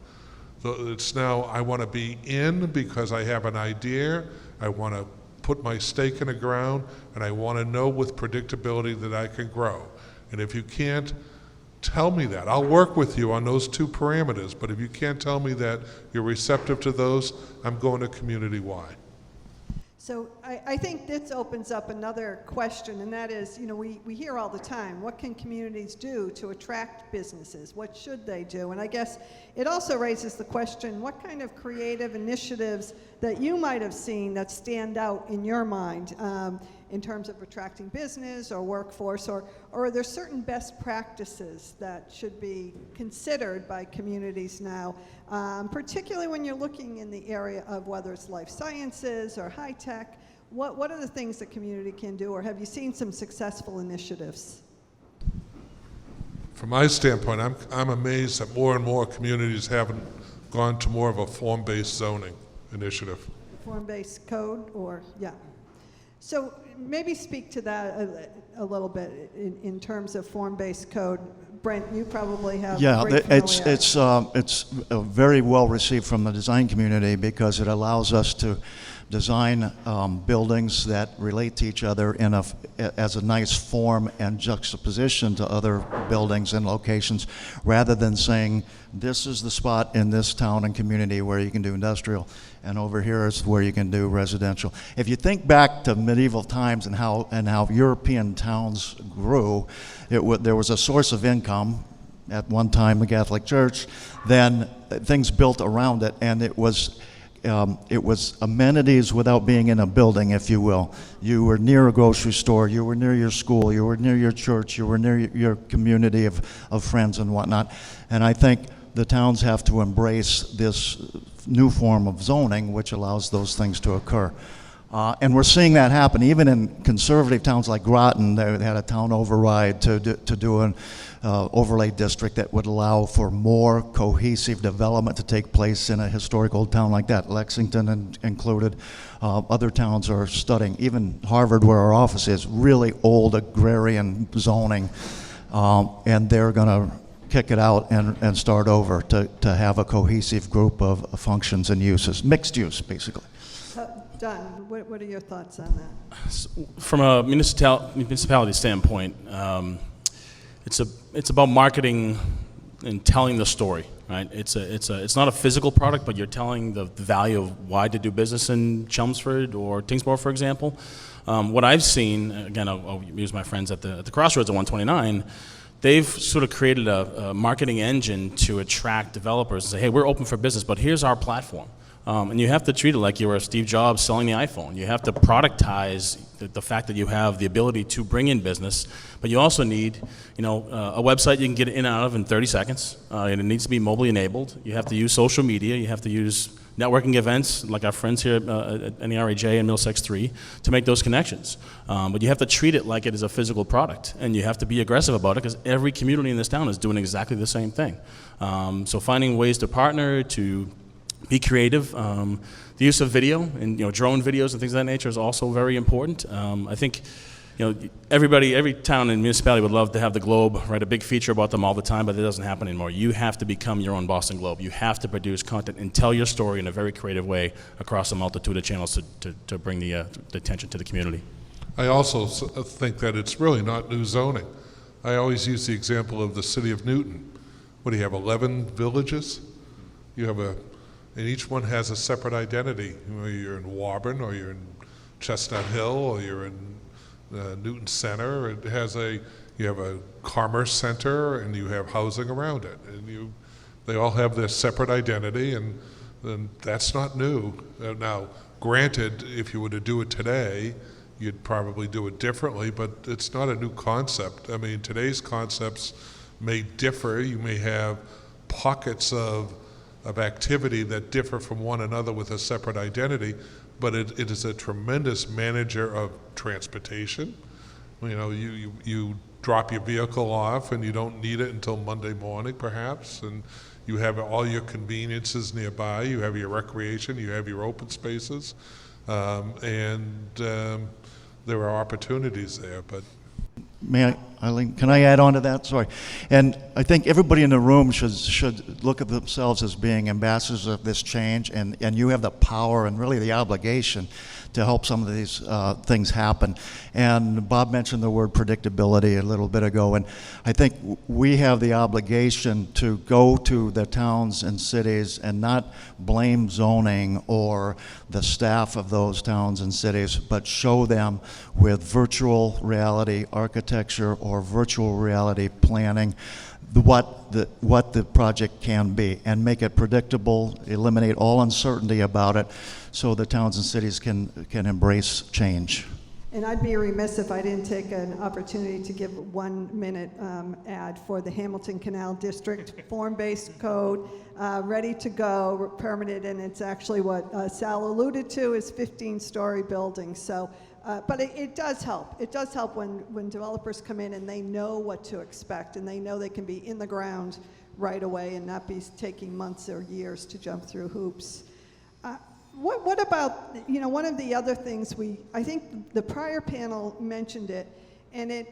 So it's now I want to be in because I have an idea. I want to put my stake in the ground, and I want to know with predictability that I can grow. And if you can't tell me that, I'll work with you on those two parameters. But if you can't tell me that you're receptive to those, I'm going to Community Y. So I think this opens up another question, and that is, we hear all the time, what can communities do to attract businesses? What should they do? And I guess it also raises the question, what kind of creative initiatives that you might have seen that stand out in your mind in terms of attracting business or workforce, or are there certain best practices that should be considered by communities now, particularly when you're looking in the area of whether it's life sciences or high tech? What are the things that community can do, or have you seen some successful initiatives? From my standpoint, I'm amazed that more and more communities haven't gone to more of a form-based zoning initiative. Form-based code, or, yeah. So maybe speak to that a little bit in terms of form-based code. Brent, you probably have great familiarity. It's very well received from the design community because it allows us to design buildings that relate to each other as a nice form and juxtaposition to other buildings and locations, rather than saying this is the spot in this town and community where you can do industrial, and over here is where you can do residential. If you think back to medieval times and how European towns grew, there was a source of income. At one time, the Catholic Church, then things built around it, and it was amenities without being in a building, if you will. You were near a grocery store, you were near your school, you were near your church, you were near your community of friends and whatnot. And I think the towns have to embrace this new form of zoning, which allows those things to occur. And we're seeing that happen even in conservative towns like Groton. They had a town override to do an overlay district that would allow for more cohesive development to take place in a historic old town like that. Lexington included. Other towns are studying. Even Harvard, where our office is, really old agrarian zoning. And they're going to kick it out and start over to have a cohesive group of functions and uses. Mixed use, basically. Don, what are your thoughts on that? From a municipality standpoint, it's about marketing and telling the story, right? It's not a physical product, but you're telling the value of why to do business in Chelmsford or Tingsboro, for example. What I've seen, again, I'll use my friends at the Crossroads at 129. They've sort of created a marketing engine to attract developers and say, hey, we're open for business, but here's our platform. And you have to treat it like you were Steve Jobs selling the iPhone. You have to productize the fact that you have the ability to bring in business, but you also need, a website you can get in and out of in 30 seconds. And it needs to be mobile enabled. You have to use social media. You have to use networking events like our friends here at NERAJ and Middlesex 3 to make those connections. But you have to treat it like it is a physical product, and you have to be aggressive about it because every community in this town is doing exactly the same thing. So finding ways to partner, to be creative. The use of video and drone videos and things of that nature is also very important. I think every town and municipality would love to have the Globe write a big feature about them all the time, but it doesn't happen anymore. You have to become your own Boston Globe. You have to produce content and tell your story in a very creative way across a multitude of channels to bring the attention to the community. I also think that it's really not new zoning. I always use the example of the city of Newton. What do you have, 11 villages? And each one has a separate identity. You're in Woburn, or you're in Chestnut Hill, or you're in Newton Center. You have a commerce center, and you have housing around it. And they all have their separate identity, and that's not new. Now, granted, if you were to do it today, you'd probably do it differently, but it's not a new concept. I mean, today's concepts may differ. You may have pockets of activity that differ from one another with a separate identity, but it is a tremendous manager of transportation. You drop your vehicle off and you don't need it until Monday morning perhaps, and you have all your conveniences nearby. You have your recreation, you have your open spaces, and there are opportunities there. But May I Eileen, can I add on to that? Sorry. And I think everybody in the room should look at themselves as being ambassadors of this change, and you have the power and really the obligation to help some of these things happen. And Bob mentioned the word predictability a little bit ago, and I think we have the obligation to go to the towns and cities and not blame zoning or the staff of those towns and cities, but show them with virtual reality architecture or virtual reality planning what the project can be, and make it predictable, eliminate all uncertainty about it, so the towns and cities can embrace change. And I'd be remiss if I didn't take an opportunity to give 1 minute ad for the Hamilton Canal District form-based code, ready to go, permitted, and it's actually what Sal alluded to is 15-story buildings. So, but it does help. It does help when developers come in and they know what to expect, and they know they can be in the ground right away and not be taking months or years to jump through hoops. What about, one of the other things I think the prior panel mentioned it, and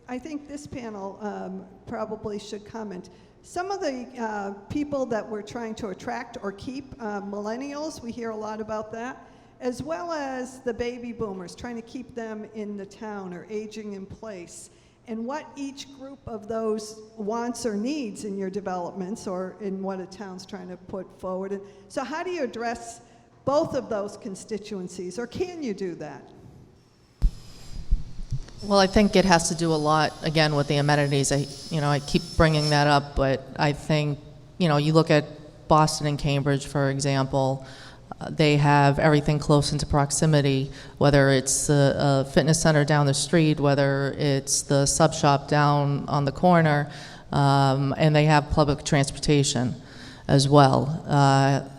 I think this panel probably should comment. Some of the people that we're trying to attract or keep, millennials, we hear a lot about that, as well as the baby boomers, trying to keep them in the town or aging in place, and what each group of those wants or needs in your developments or in what a town's trying to put forward. And so how do you address both of those constituencies, or can you do that? Well, I think it has to do a lot, again, with the amenities. I keep bringing that up, but I think, you look at Boston and Cambridge, for example, they have everything close into proximity, whether it's a fitness center down the street, whether it's the sub shop down on the corner, and they have public transportation as well.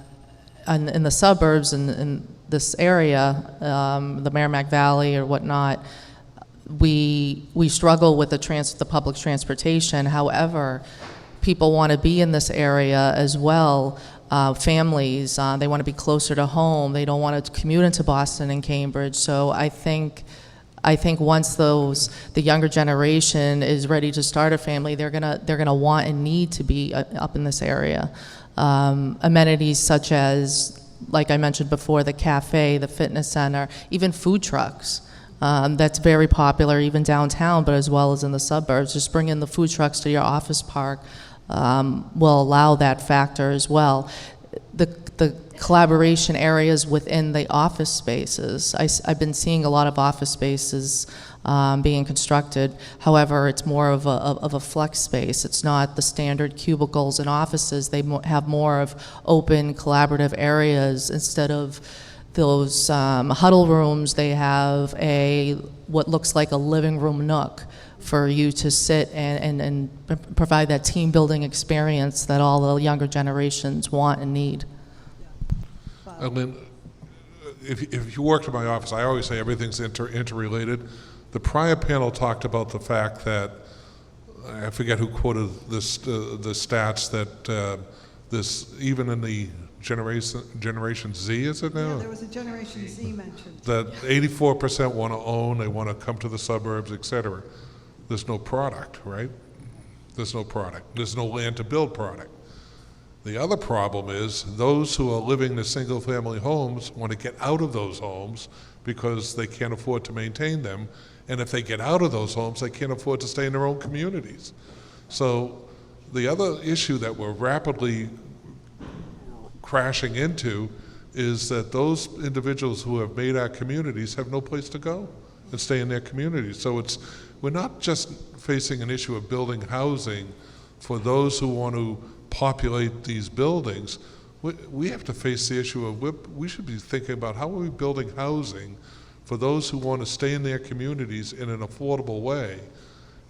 In the suburbs, in this area, the Merrimack Valley or whatnot, we struggle with the public transportation. However, people want to be in this area as well. Families, they want to be closer to home. They don't want to commute into Boston and Cambridge. So I think once the younger generation is ready to start a family, they're gonna want and need to be up in this area. Amenities such as, like I mentioned before, the cafe, the fitness center, even food trucks. That's very popular even downtown, but as well as in the suburbs. Just bringing the food trucks to your office park will allow that factor as well. The collaboration areas within the office spaces. I've been seeing a lot of office spaces being constructed. However, it's more of a flex space. It's not the standard cubicles in offices. They have more of open collaborative areas instead of those huddle rooms. They have what looks like a living room nook for you to sit and provide that team building experience that all the younger generations want and need. Lynn, if you worked in my office, I always say everything's interrelated. The prior panel talked about the fact that, I forget who quoted this, the stats that this, even in the Generation Z, is it now? Yeah, there was a Generation Z mentioned. That 84% want to own, they want to come to the suburbs, et cetera. There's no product, right? There's no product. There's no land to build product. The other problem is those who are living in single-family homes want to get out of those homes because they can't afford to maintain them. And if they get out of those homes, they can't afford to stay in their own communities. So the other issue that we're rapidly crashing into is that those individuals who have made our communities have no place to go and stay in their communities. So we're not just facing an issue of building housing for those who want to populate these buildings. We have to face the issue of we should be thinking about how are we building housing for those who want to stay in their communities in an affordable way.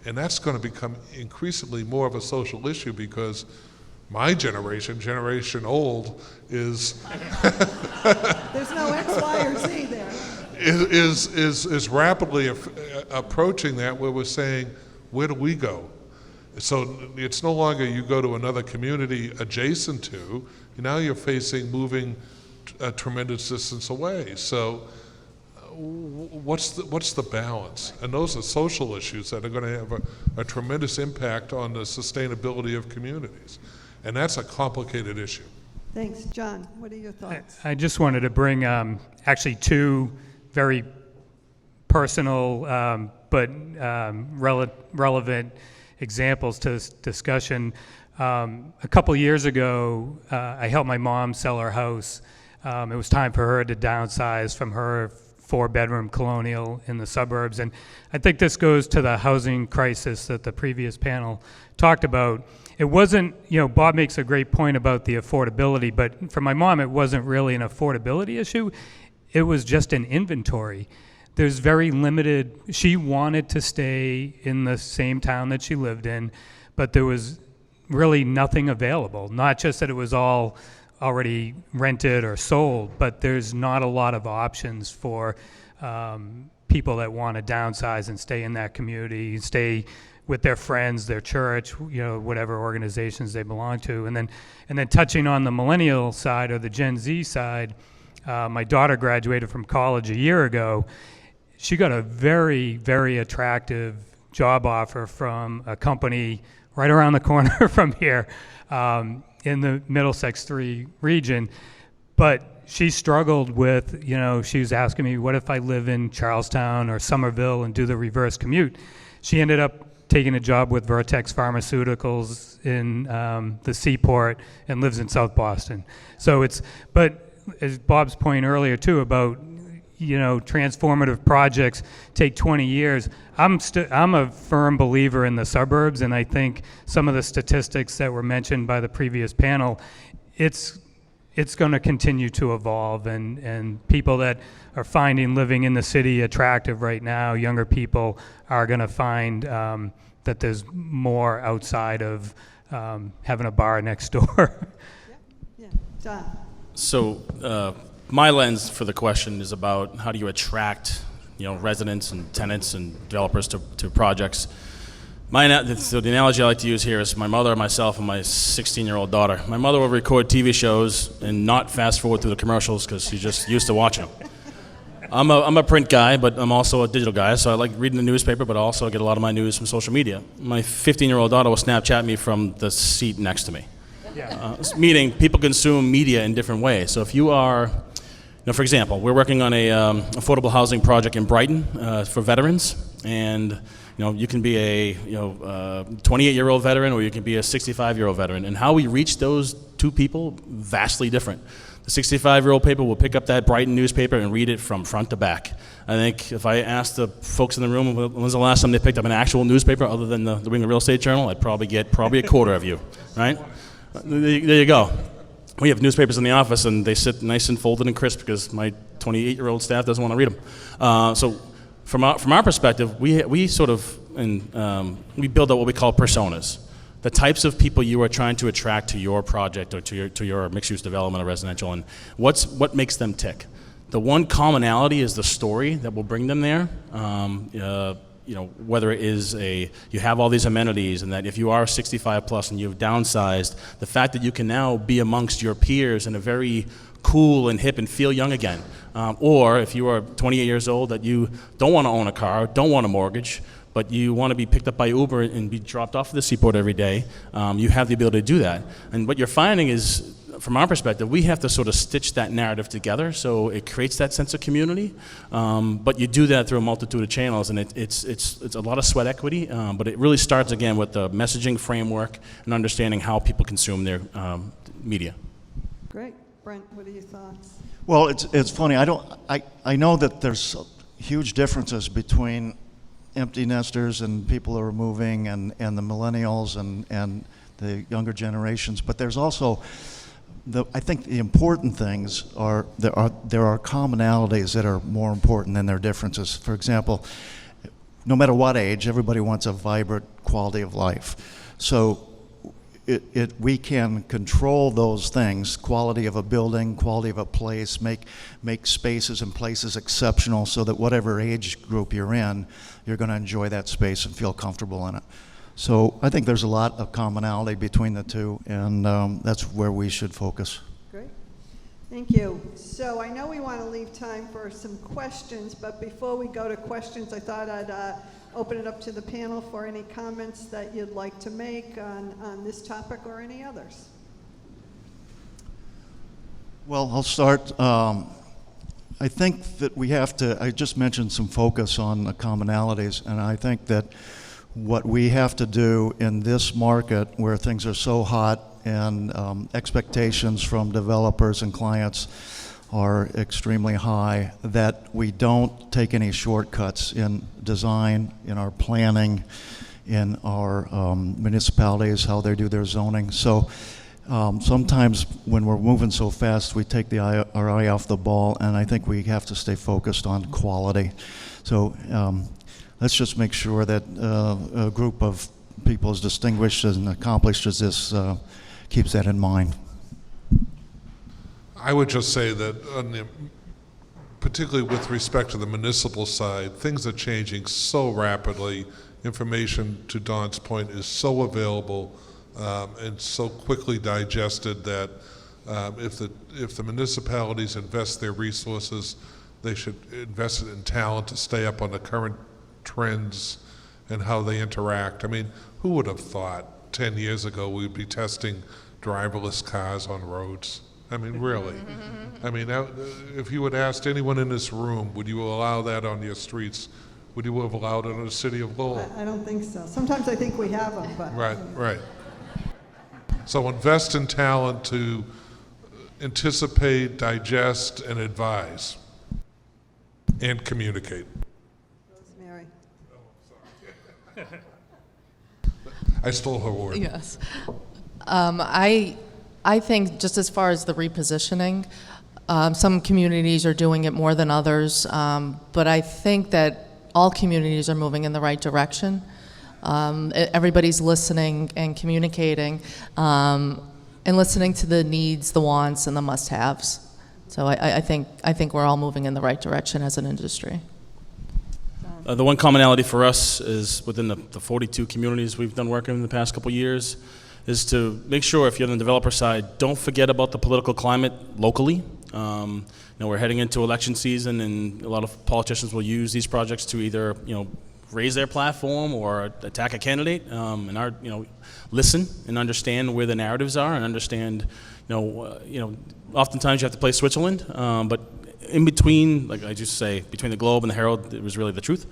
And that's going to become increasingly more of a social issue because my generation, Generation Old, is there's no X, Y, or Z there. Is rapidly approaching that where we're saying, where do we go? So it's no longer you go to another community adjacent to, now you're facing moving a tremendous distance away. So what's the balance? And those are social issues that are going to have a tremendous impact on the sustainability of communities. And that's a complicated issue. Thanks. John, what are your thoughts? I just wanted to bring actually two very personal but relevant examples to this discussion. A couple years ago, I helped my mom sell her house. It was time for her to downsize from her 4-bedroom colonial in the suburbs. And I think this goes to the housing crisis that the previous panel talked about. It wasn't, Bob makes a great point about the affordability, but for my mom, it wasn't really an affordability issue. It was just an inventory. There's very limited, she wanted to stay in the same town that she lived in, but there was really nothing available. Not just that it was all already rented or sold, but there's not a lot of options for people that want to downsize and stay in that community, stay with their friends, their church, whatever organizations they belong to. And then touching on the millennial side or the Gen Z side, my daughter graduated from college a year ago. She got a very, very attractive job offer from a company right around the corner from here in the Middlesex 3 region. But she struggled with, she was asking me, what if I live in Charlestown or Somerville and do the reverse commute? She ended up taking a job with Vertex Pharmaceuticals in the Seaport and lives in South Boston. So but as Bob's point earlier too about, transformative projects take 20 years. I'm a firm believer in the suburbs, and I think some of the statistics that were mentioned by the previous panel, it's going to continue to evolve, and people that are finding living in the city attractive right now, younger people, are going to find that there's more outside of having a bar next door. Yeah. John. So my lens for the question is about how do you attract residents and tenants and developers to projects. So the analogy I like to use here is my mother, myself, and my 16-year-old daughter. My mother will record TV shows and not fast forward through the commercials because she's just used to watching them. I'm a print guy, but I'm also a digital guy, so I like reading the newspaper, but also I get a lot of my news from social media. My 15-year-old daughter will Snapchat me from the seat next to me. Meaning people consume media in different ways. So if you are, for example, we're working on a affordable housing project in Brighton for veterans, and you can be a 28-year-old veteran or you can be a 65-year-old veteran, and how we reach those two people, vastly different. The 65-year-old people will pick up that Brighton newspaper and read it from front to back. I think if I asked the folks in the room when was the last time they picked up an actual newspaper other than the New England Real Estate Journal, I'd probably get a quarter of you, right? There you go. We have newspapers in the office and they sit nice and folded and crisp because my 28-year-old staff doesn't want to read them. So from our perspective, we sort of we build up what we call personas. The types of people you are trying to attract to your project or to your mixed-use development or residential, and what makes them tick. The one commonality is the story that will bring them there. Whether it is you have all these amenities, and that if you are 65 plus and you've downsized, the fact that you can now be amongst your peers in a very cool and hip and feel young again. Or if you are 28 years old, that you don't want to own a car, don't want a mortgage, but you want to be picked up by Uber and be dropped off at the Seaport every day, you have the ability to do that. And what you're finding is, from our perspective, we have to sort of stitch that narrative together so it creates that sense of community. But you do that through a multitude of channels, and it's a lot of sweat equity, but it really starts again with the messaging framework and understanding how people consume their media. Great. Brent, what are your thoughts? Well, it's funny. I know that there's huge differences between empty nesters and people who are moving and the millennials and the younger generations, but there's also I think the important things are there are commonalities that are more important than their differences. For example, no matter what age, everybody wants a vibrant quality of life. So we can control those things, quality of a building, quality of a place, make spaces and places exceptional so that whatever age group you're in, you're going to enjoy that space and feel comfortable in it. So I think there's a lot of commonality between the two, and that's where we should focus. Great. Thank you. So I know we want to leave time for some questions, but before we go to questions, I thought I'd open it up to the panel for any comments that you'd like to make on this topic or any others. Well, I'll start. I think that we have to, I just mentioned some focus on the commonalities, and I think that what we have to do in this market where things are so hot and expectations from developers and clients are extremely high, that we don't take any shortcuts in design, in our planning, in our municipalities, how they do their zoning. So sometimes when we're moving so fast, we take our eye off the ball, and I think we have to stay focused on quality. So let's just make sure that a group of people as distinguished and accomplished as this keeps that in mind. I would just say that, particularly with respect to the municipal side, things are changing so rapidly. Information, to Don's point, is so available and so quickly digested that if the municipalities invest their resources, they should invest it in talent to stay up on the current trends and how they interact. I mean, who would have thought 10 years ago we'd be testing driverless cars on roads? I mean, really. I mean, if you had asked anyone in this room, would you allow that on your streets? Would you have allowed it in the city of Lowell? I don't think so. Sometimes I think we have them, but... Right. So invest in talent to anticipate, digest, and advise, and communicate. Rosemary. I stole her word. Yes. I think just as far as the repositioning, some communities are doing it more than others, but I think that all communities are moving in the right direction. Everybody's listening and communicating, and listening to the needs, the wants, and the must-haves. So I think we're all moving in the right direction as an industry. The one commonality for us is within the 42 communities we've done work in the past couple years, is to make sure if you're on the developer side, don't forget about the political climate locally. We're heading into election season, and a lot of politicians will use these projects to either raise their platform or attack a candidate. And listen and understand where the narratives are, and understand. Oftentimes you have to play Switzerland, but in between, like I just say, between the Globe and the Herald, it was really the truth.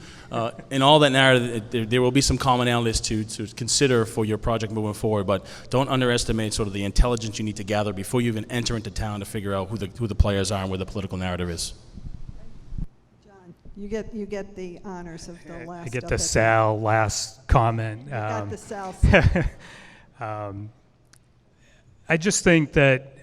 In all that narrative, there will be some commonalities to consider for your project moving forward, but don't underestimate sort of the intelligence you need to gather before you even enter into town to figure out who the players are and where the political narrative is. John, you get the honors of the last. I get the Sal last comment. You got the Sal. I just think that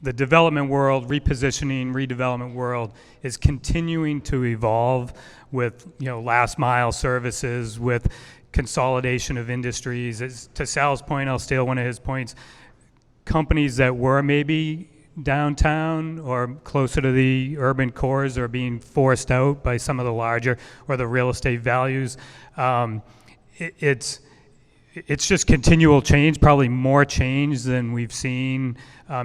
the development world, repositioning, redevelopment world is continuing to evolve with last mile services, with consolidation of industries. To Sal's point, I'll steal one of his points. Companies that were maybe downtown or closer to the urban cores are being forced out by some of the larger or the real estate values. It's just continual change, probably more change than we've seen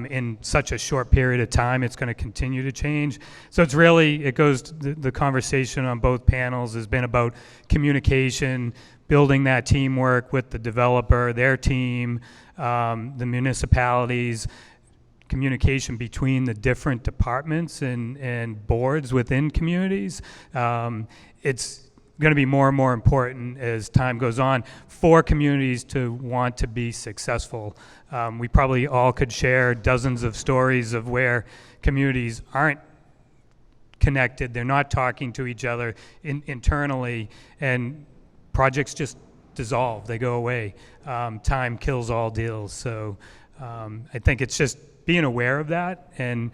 in such a short period of time. It's going to continue to change. So it goes to the conversation on both panels has been about communication, building that teamwork with the developer, their team, the municipalities, communication between the different departments and boards within communities. It's going to be more and more important as time goes on for communities to want to be successful. We probably all could share dozens of stories of where communities aren't connected, they're not talking to each other internally, and projects just dissolve, they go away. Time kills all deals. So I think it's just being aware of that and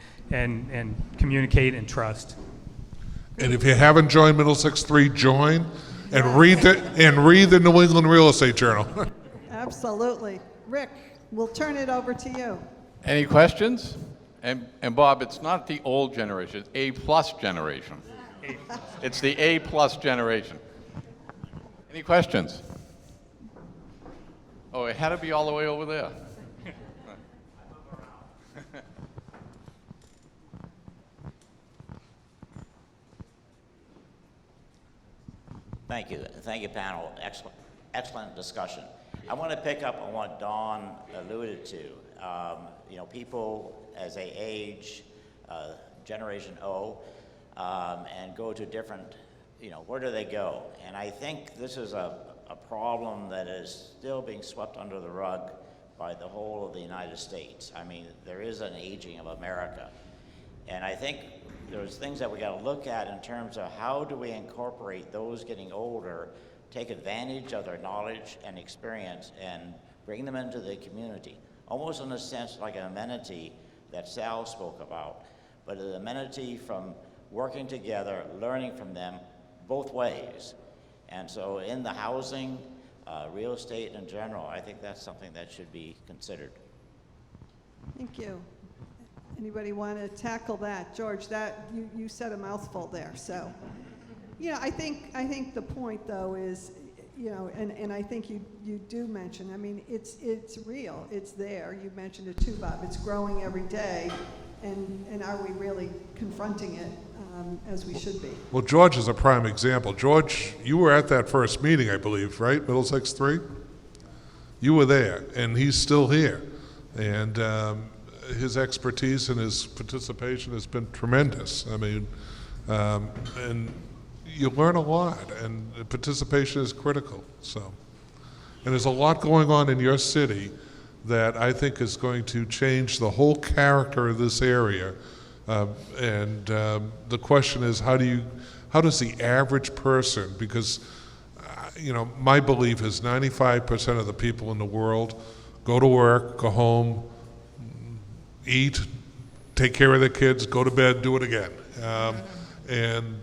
communicate and trust. And if you haven't joined Middlesex 3, join and read the New England Real Estate Journal. Absolutely. Rick, we'll turn it over to you. Any questions? And Bob, it's not the old generation, it's A+ generation. It's the A+ generation. Any questions? Oh, it had to be all the way over there. Thank you. Thank you, panel. Excellent discussion. I want to pick up on what Dawn alluded to. People as they age, Generation O, and go to different, where do they go? And I think this is a problem that is still being swept under the rug by the whole of the United States. I mean, there is an aging of America. And I think there's things that we got to look at in terms of how do we incorporate those getting older, take advantage of their knowledge and experience and bring them into the community, almost in a sense like an amenity that Sal spoke about, but an amenity from working together, learning from them both ways. And so in the housing, real estate in general, I think that's something that should be considered. Thank you. Anybody want to tackle that? George, that you said a mouthful there. So, I think the point though is, and I think you do mention, I mean, it's real, it's there. You mentioned it too, Bob. It's growing every day, and are we really confronting it as we should be? Well, George is a prime example. George, you were at that first meeting, I believe, right? Middlesex 3? You were there, and he's still here. And his expertise and his participation has been tremendous. I mean, and you learn a lot, and participation is critical. So, and there's a lot going on in your city that I think is going to change the whole character of this area. And the question is, how does the average person, because my belief is 95% of the people in the world go to work, go home, eat, take care of their kids, go to bed, do it again. And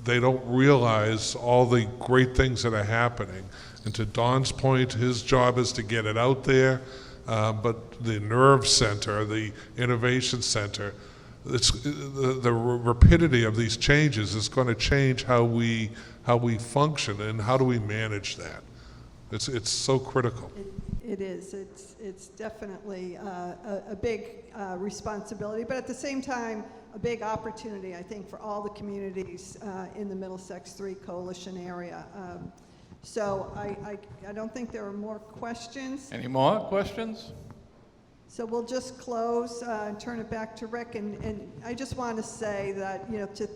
they don't realize all the great things that are happening. And to Don's point, his job is to get it out there, but the nerve center, the innovation center, the rapidity of these changes is going to change how we function, and how do we manage that. It's so critical. It is. It's definitely a big responsibility, but at the same time, a big opportunity, I think, for all the communities in the Middlesex 3 Coalition area. So I don't think there are more questions. Any more questions? So we'll just close and turn it back to Rick. And I just want to say that,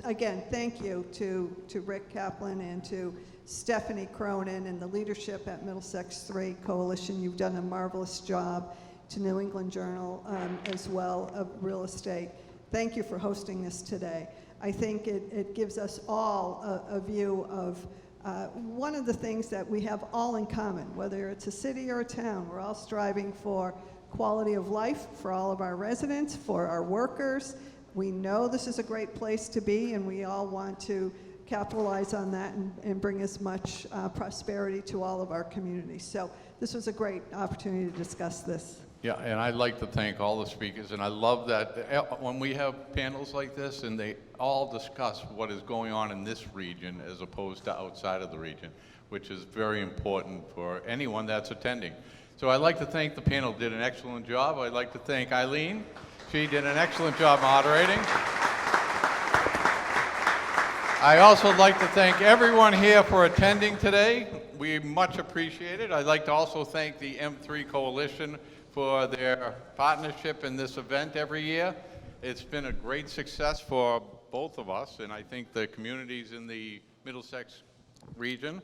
again, thank you to Rick Kaplan and to Stephanie Cronin and the leadership at Middlesex 3 Coalition. You've done a marvelous job. To New England Journal as well of real estate. Thank you for hosting this today. I think it gives us all a view of one of the things that we have all in common, whether it's a city or a town. We're all striving for quality of life for all of our residents, for our workers. We know this is a great place to be, and we all want to capitalize on that and bring as much prosperity to all of our communities. So this was a great opportunity to discuss this. Yeah, and I'd like to thank all the speakers, and I love that when we have panels like this and they all discuss what is going on in this region as opposed to outside of the region, which is very important for anyone that's attending. So I'd like to thank the panel, did an excellent job. I'd like to thank Eileen. She did an excellent job moderating. I also like to thank everyone here for attending today. We much appreciate it. I'd like to also thank the M3 Coalition for their partnership in this event every year. It's been a great success for both of us, and I think the communities in the Middlesex region.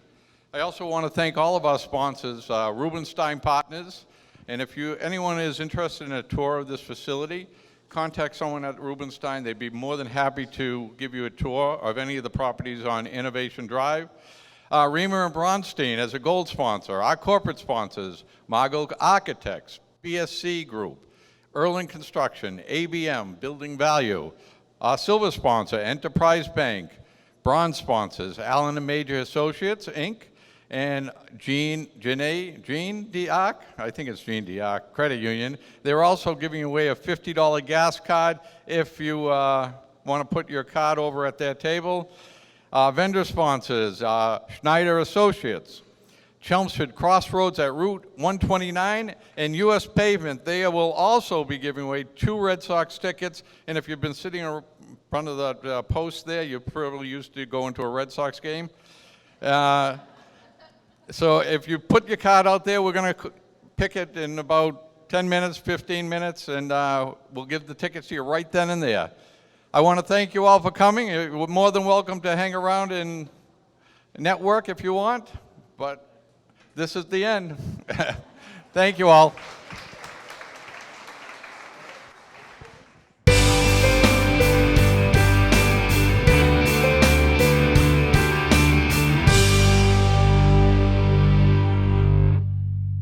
I also want to thank all of our sponsors, Rubenstein Partners, and if anyone is interested in a tour of this facility, contact someone at Rubenstein. They'd be more than happy to give you a tour of any of the properties on Innovation Drive. Reamer and Bronstein as a gold sponsor. Our corporate sponsors, Bogle Architects, BSC Group, Erling Construction, ABM, Building Value. Our silver sponsor, Enterprise Bank. Bronze sponsors, Allen and Major Associates, Inc., and Jean Diac, I think it's Jean Diac, Credit Union. They're also giving away a $50 gas card if you want to put your card over at their table. Vendor sponsors, Schneider Associates, Chelmsford Crossroads at Route 129, and U.S. Pavement. They will also be giving away 2 Red Sox tickets, and if you've been sitting in front of the post there, you're probably used to going to a Red Sox game. So if you put your card out there, we're going to pick it in about 10 minutes, 15 minutes, and we'll give the tickets to you right then and there. I want to thank you all for coming. You're more than welcome to hang around and network if you want, but this is the end. Thank you all.